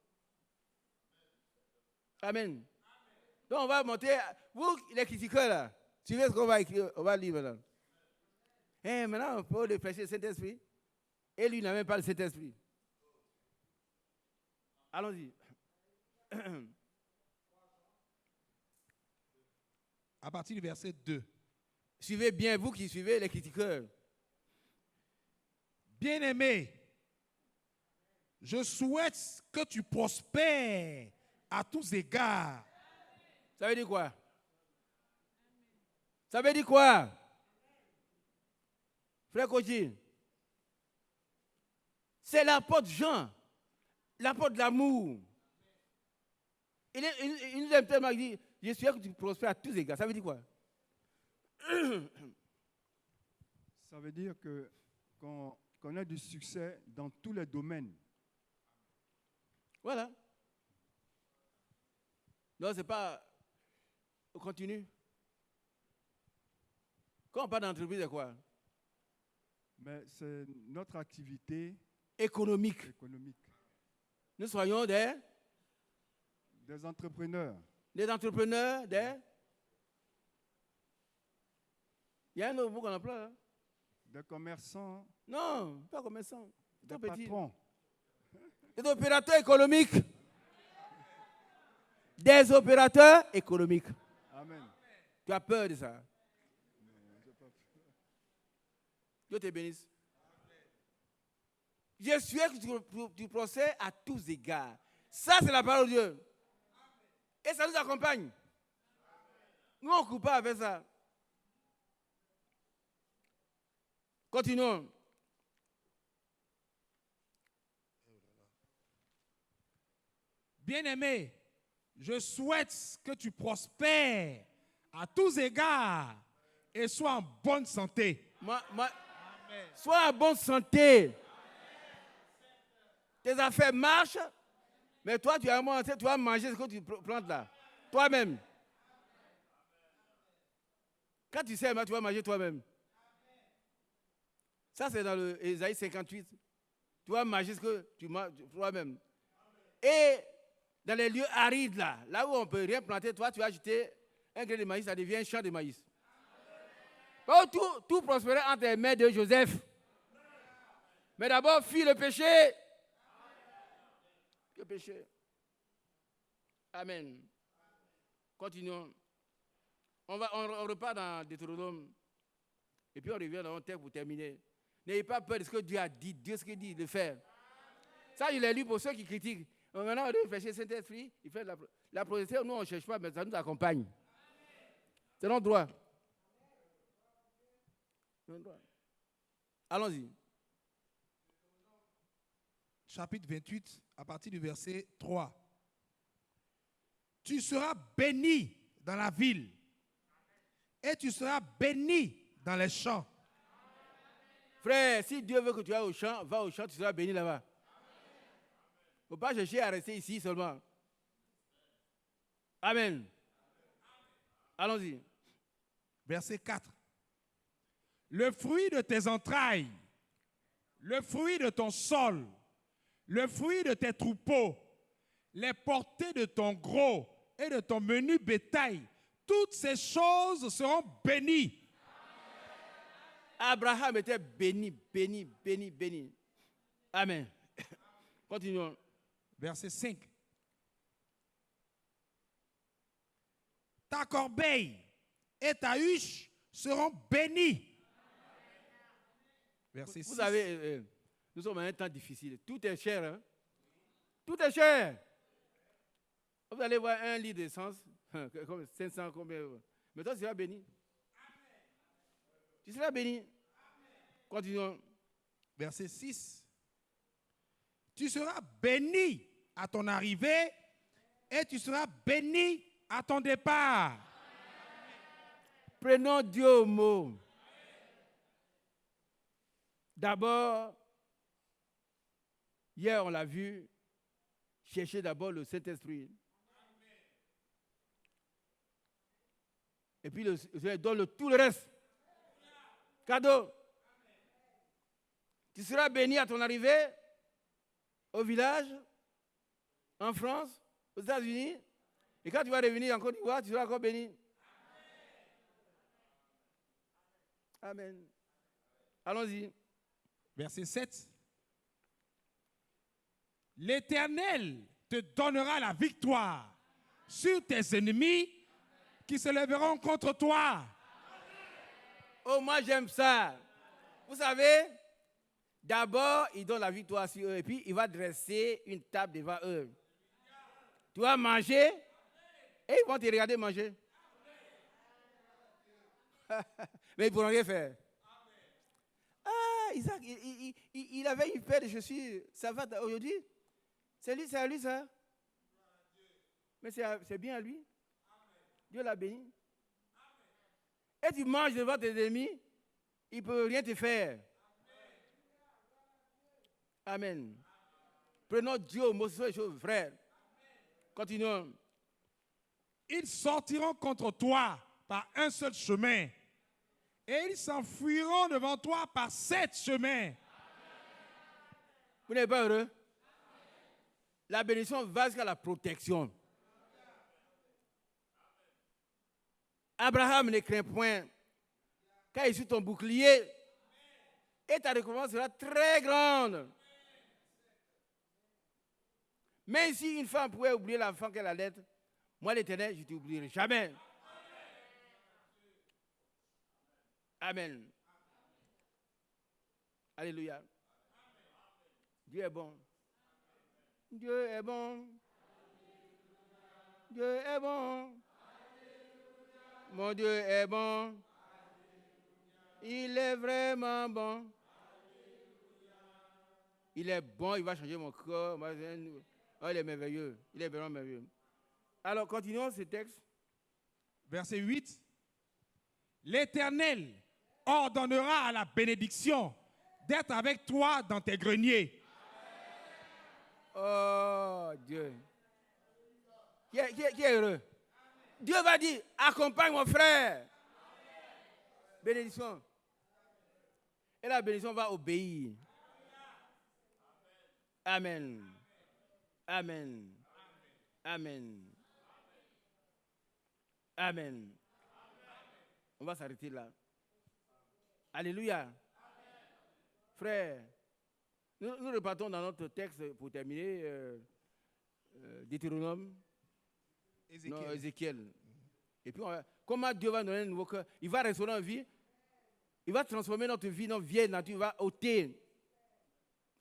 Amen. Donc, on va monter... Vous, les critiqueurs, là, suivez ce qu'on va écrire, on va lire maintenant. Et maintenant, on peut le prêcher le Saint-Esprit. Et lui, il n'a même pas le Saint-Esprit. Allons-y. À partir du verset 2. Suivez bien, vous qui suivez les critiqueurs. Bien-aimé, je souhaite que tu prospères à tous égards. Ça veut dire quoi? Ça veut dire quoi? Frère Koji, c'est l'apôtre Jean, l'apôtre de l'amour. Il nous aime tellement, il dit, je souhaite que tu prospères à tous égards. Ça veut dire quoi? Ça veut dire qu'on a du succès dans tous les domaines. Voilà. Non, c'est pas... On continue. Quand on parle d'entreprise, c'est quoi? Mais c'est notre activité économique. Nous soyons des entrepreneurs. Des entrepreneurs, Il y a un autre mot qu'on emploie. Hein? Des commerçants. Non, pas commerçants. Des patrons. Des opérateurs économiques. Des opérateurs économiques. Amen. Tu as peur de ça? Dieu te bénisse. Je souhaite que tu procèdes à tous égards. Ça, c'est la parole de Dieu. Et ça nous accompagne. Nous, on ne coupe pas avec ça. Continuons. Bien-aimé, je souhaite que tu prospères à tous égards et sois en bonne santé. Sois en bonne santé. Tes affaires marchent, mais toi, tu vas manger ce que tu plantes là. Toi-même. Quand tu sais, tu vas manger toi-même. Ça, c'est dans le Ésaïe 58. Tu vas manger ce que tu manges toi-même. Et dans les lieux arides, là où on ne peut rien planter, toi, tu vas acheter un grain de maïs, ça devient un champ de maïs. Tout prospérait entre les mains de Joseph. Mais d'abord, fuis le péché. Le péché. Amen. Continuons. On repart dans Deutéronome. Et puis on revient dans un texte pour terminer. N'ayez pas peur de ce que Dieu a dit. Dieu ce qu'il dit de faire. Ça, je l'ai lu pour ceux qui critiquent. Maintenant, on doit réfléchir, Saint-Esprit, il fait la protection. Nous, on ne cherche pas, mais ça nous accompagne. C'est notre droit. Allons-y. Chapitre 28, à partir du verset 3. Tu seras béni dans la ville et tu seras béni dans les champs. Frère, si Dieu veut que tu ailles au champ, va au champ, tu seras béni là-bas. Il ne faut pas chercher à rester ici seulement. Amen. Allons-y. Verset 4. Le fruit de tes entrailles, le fruit de ton sol, le fruit de tes troupeaux, les portées de ton gros et de ton menu bétail, toutes ces choses seront bénies. Abraham était béni, béni, béni, béni. Amen. Continuons. Verset 5. Ta corbeille et ta huche seront bénies. Verset 6. Vous savez, nous sommes à un temps difficile. Tout est cher. Hein? Tout est cher. Vous allez voir un litre d'essence, comme 500, combien. Mais toi, tu seras béni. Tu seras béni. Continuons. Verset 6. Tu seras béni à ton arrivée et tu seras béni à ton départ. Prenons Dieu au mot. D'abord, hier on l'a vu, chercher d'abord le Saint-Esprit. Et puis le Seigneur donne tout le reste. Cadeau. Tu seras béni à ton arrivée au village, en France, aux États-Unis. Et quand tu vas revenir en Côte d'Ivoire, tu seras encore béni. Amen. Allons-y. Verset 7. L'Éternel te donnera la victoire sur tes ennemis qui se lèveront contre toi. Oh, moi j'aime ça. Vous savez, d'abord, il donne la victoire sur eux et puis il va dresser une table devant eux. Tu vas manger et ils vont te regarder manger. Mais ils ne pourront rien faire. Ah, Isaac, il avait une paire de chaussures. Ça va aujourd'hui? C'est lui, c'est à lui ça. Mais c'est bien à lui. Dieu l'a béni. Et tu manges devant tes ennemis, il ne peut rien te faire. Amen. Prenons Dieu au mot, ce sont les choses vraies. Continuons. Ils sortiront contre toi par un seul chemin et ils s'enfuiront devant toi par 7 chemins. Vous n'êtes pas heureux? La bénédiction va jusqu'à la protection. Abraham ne craint point, car il est sur ton bouclier et ta récompense sera très grande. Même si une femme pouvait oublier l'enfant qu'elle allait, moi l'Éternel, je ne t'oublierai jamais. Amen. Alléluia. Dieu est bon. Dieu est bon. Dieu est bon. Mon Dieu est bon. Il est vraiment bon. Il est bon, il va changer mon corps. Oh, il est merveilleux. Il est vraiment merveilleux. Alors, continuons ce texte. Verset 8. L'Éternel ordonnera à la bénédiction d'être avec toi dans tes greniers. Oh, Dieu. Qui est heureux? Dieu va dire, accompagne mon frère. Bénédiction. Et la bénédiction va obéir. Amen. Amen. Amen. Amen. On va s'arrêter là. Alléluia. Frère, nous repartons dans notre texte pour terminer. Deutéronome. Ézéchiel. Et puis, comment Dieu va nous donner un nouveau cœur? Il va restaurer notre vie. Il va transformer notre vie, notre vieille nature. Il va ôter.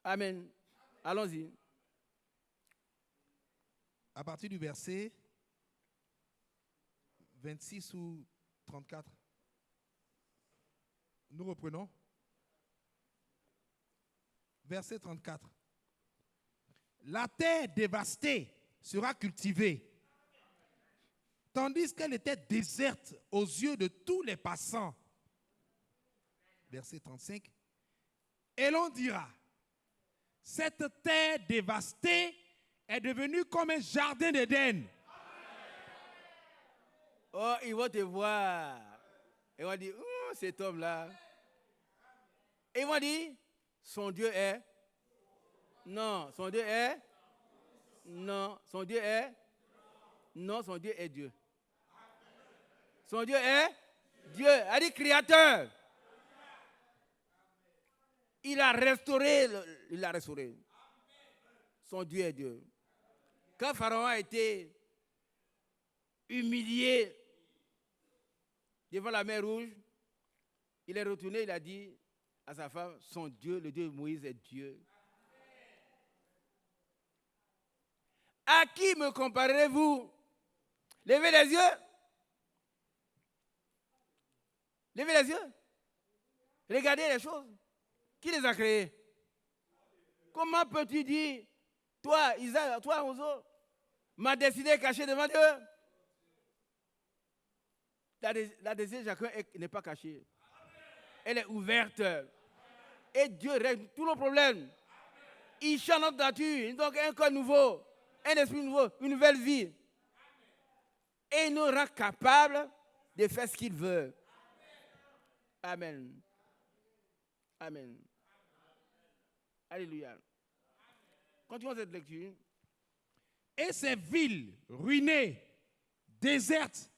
Amen. Allons-y. À partir du verset 26 ou 34. Nous reprenons. Verset 34. La terre dévastée sera cultivée, tandis qu'elle était déserte aux yeux de tous les passants. Verset 35. Et l'on dira, cette terre dévastée est devenue comme un jardin d'Éden. Oh, ils vont te voir. Ils vont dire, cet homme-là. Et ils vont dire, son Dieu est. Non, son Dieu est. Non, son Dieu est. Non, son Dieu est Dieu. Son Dieu est Dieu. Elle dit créateur. Il a restauré. Il a restauré. Son Dieu est Dieu. Quand Pharaon a été humilié devant la mer Rouge, il est retourné, il a dit à sa femme, son Dieu, le Dieu de Moïse est Dieu. À qui me comparerez-vous? Levez les yeux. Levez les yeux. Regardez les choses. Qui les a créées? Comment peux-tu dire, toi, Isaac, toi, Ozo, ma destinée est cachée devant Dieu? La destinée de chacun n'est pas cachée. Elle est ouverte. Et Dieu règle tous nos problèmes. Il change notre nature. Donc un corps nouveau, un esprit nouveau, une nouvelle vie. Et il nous rend capables de faire ce qu'il veut. Amen. Amen. Alléluia. Continuons cette lecture. Et ces villes ruinées, désertes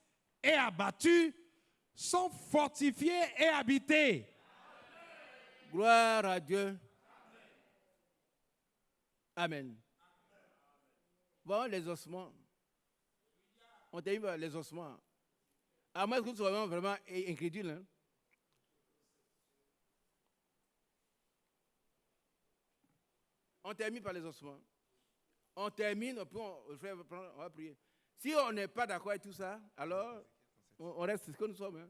et abattues sont fortifiées et habitées. Gloire à Dieu. Amen. Voilà les ossements. On t'a dit les ossements. À moins que nous soyons vraiment incrédules. Hein? On termine par les ossements. On termine, on va prier. Si on n'est pas d'accord avec tout ça, alors on reste ce que nous sommes. Hein?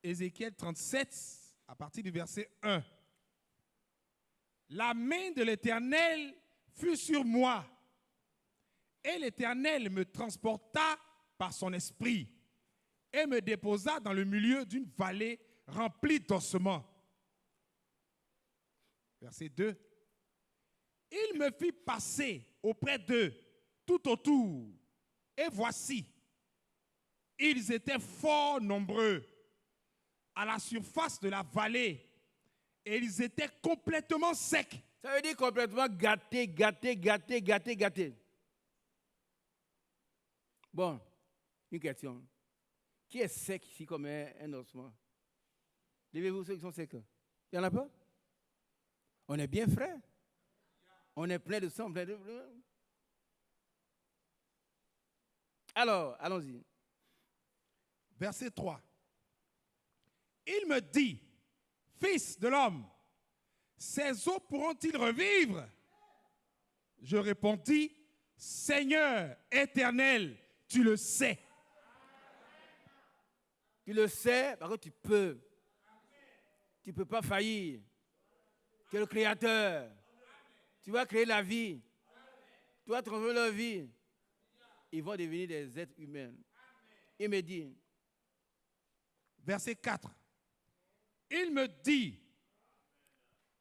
Ézéchiel 37, à partir du verset 1. La main de l'Éternel fut sur moi, et l'Éternel me transporta par son esprit et me déposa dans le milieu d'une vallée remplie d'ossements. Verset 2. Il me fit passer auprès d'eux, tout autour, et voici, ils étaient fort nombreux à la surface de la vallée, et ils étaient complètement secs. Ça veut dire complètement gâtés. Bon, une question. Qui est sec ici comme un ossement? Levez-vous ceux qui sont secs. Il n'y en a pas? On est bien frais. On est plein de sang, plein de... Alors, allons-y. Verset 3. Il me dit, Fils de l'homme, ces eaux pourront-ils revivre? Je répondis, Seigneur éternel, tu le sais. Tu le sais, parce que tu peux. Tu ne peux pas faillir. Tu es le Créateur. Tu vas créer la vie. Tu vas transformer leur vie. Ils vont devenir des êtres humains. Il me dit, verset 4, il me dit,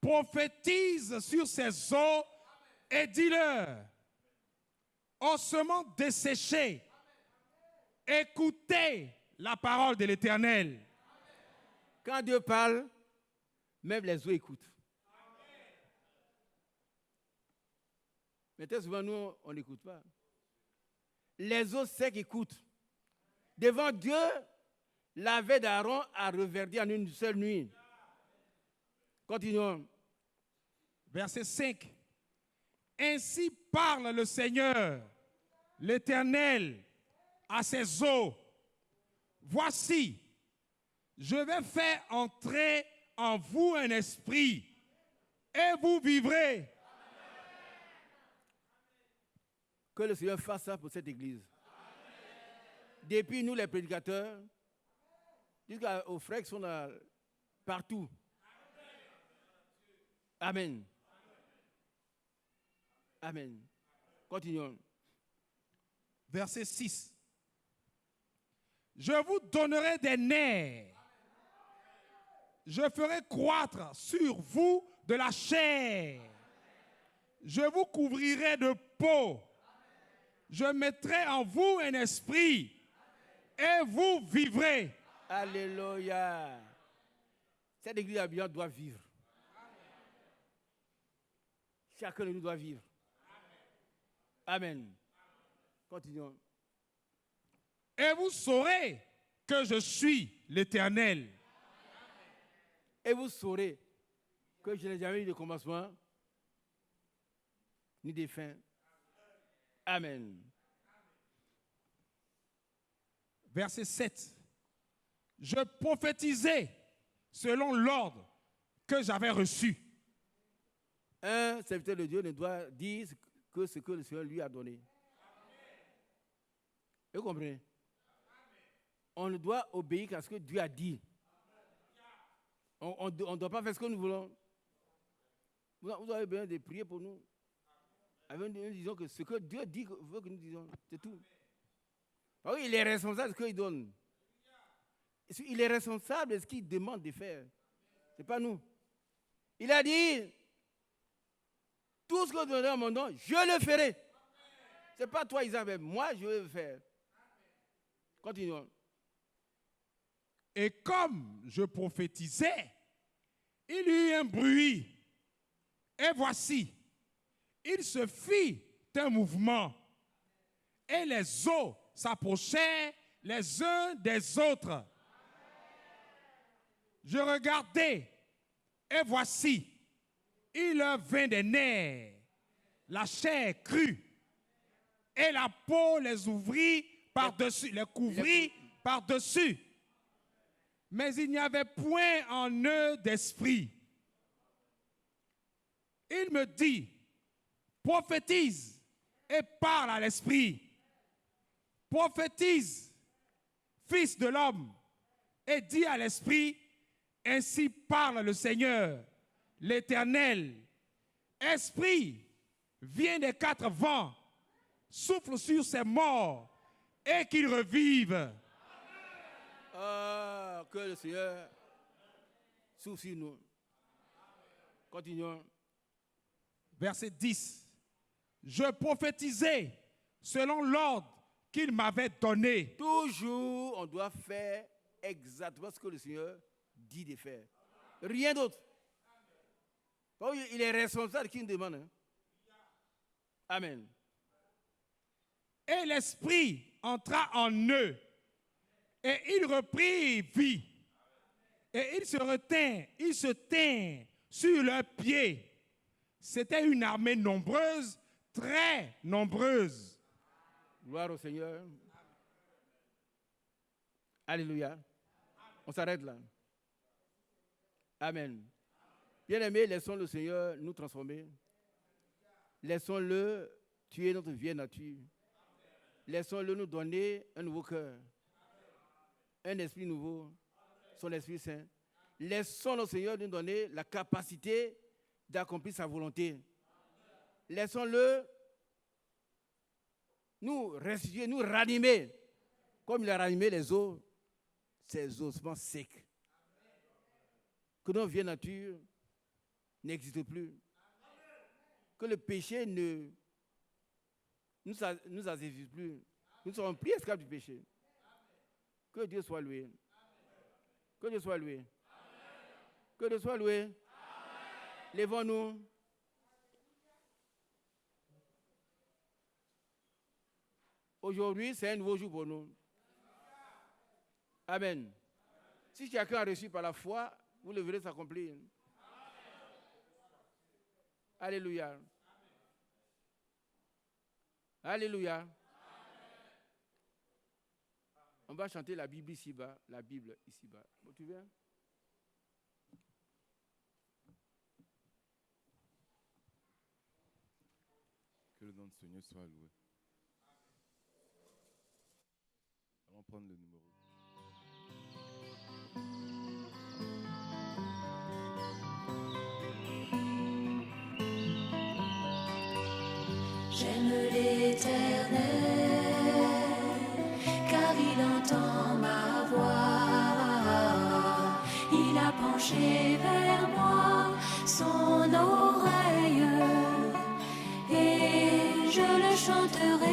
prophétise sur ces eaux et dis-leur, ossements desséchés, écoutez la parole de l'Éternel. quand Dieu parle, même les eaux écoutent. Mais très souvent, nous, on n'écoute pas. Les eaux secs écoutent. Devant Dieu, la veille d'Aaron a reverdi en une seule nuit. Continuons. Verset 5. Ainsi parle le Seigneur, l'Éternel, à ces eaux. Voici, je vais faire entrer en vous un esprit, et vous vivrez. Que le Seigneur fasse ça pour cette église. Depuis nous, les prédicateurs, jusqu'aux frères qui sont partout. Amen. Amen. Continuons. Verset 6. Je vous donnerai des nerfs. Je ferai croître sur vous de la chair. Je vous couvrirai de peau. Je mettrai en vous un esprit et vous vivrez. Alléluia. Cette église habillante doit vivre. Chacun de nous doit vivre. Amen. Continuons. Et vous saurez que je suis l'Éternel. Et vous saurez que je n'ai jamais eu de commencement ni de fin. Amen. Verset 7. Je prophétisais selon l'ordre que j'avais reçu. Un serviteur de Dieu ne doit dire que ce que le Seigneur lui a donné. Vous comprenez? On ne doit obéir qu'à ce que Dieu a dit. On ne doit pas faire ce que nous voulons. Vous avez besoin de prier pour nous. Nous disons que ce que Dieu dit veut que nous disions, c'est tout. Parce qu'il est responsable de ce qu'il donne. Il est responsable de ce qu'il demande de faire. Ce n'est pas nous. Il a dit, tout ce que vous donnez à mon nom, je le ferai. Ce n'est pas toi, Isabelle, moi je vais le faire. Continuons. Et comme je prophétisais, il y eut un bruit. Et voici, il se fit un mouvement. Et les eaux s'approchaient les uns des autres. Je regardais. Et voici, il leur vint des nerfs, la chair crue. Et la peau les ouvrit par-dessus, les couvrit par-dessus. Mais il n'y avait point en eux d'esprit. Il me dit, prophétise et parle à l'esprit. Prophétise, fils de l'homme, et dis à l'esprit, ainsi parle le Seigneur, l'Éternel. Esprit, viens des quatre vents, souffle sur ces morts et qu'ils revivent. Ah, que le Seigneur souffle sur nous. Continuons. Verset 10. Je prophétisais selon l'ordre qu'il m'avait donné. Toujours, on doit faire exactement ce que le Seigneur dit de faire. Rien d'autre. Il est responsable de qui nous demande. Hein? Amen. Et l'esprit entra en eux. Et il reprit vie. Et il se tint sur leurs pieds. C'était une armée nombreuse, très nombreuse. Gloire au Seigneur. Alléluia. On s'arrête là. Amen. Bien-aimés, laissons le Seigneur nous transformer. Laissons-le tuer notre vieille nature. Laissons-le nous donner un nouveau cœur, un esprit nouveau, son Esprit Saint. Laissons le Seigneur nous donner la capacité d'accomplir sa volonté. Laissons-le nous restituer, nous ranimer, comme il a ranimé les os, ces ossements secs. Que notre vieille nature n'existe plus. Que le péché ne nous asservisse plus. Nous ne serons plus esclaves du péché. Que Dieu soit loué. Que Dieu soit loué. Que Dieu soit loué. Lèvons-nous. Aujourd'hui, c'est un nouveau jour pour nous. Amen. Si chacun a reçu par la foi, vous le verrez s'accomplir. Alléluia. Alléluia. On va chanter la Bible ici-bas. La Bible ici-bas. Bon, tu viens? Que le nom du Seigneur soit loué. Allons prendre le numéro. J'aime l'Éternel, car il entend ma voix. Il a penché vers moi son oreille, et je le chanterai.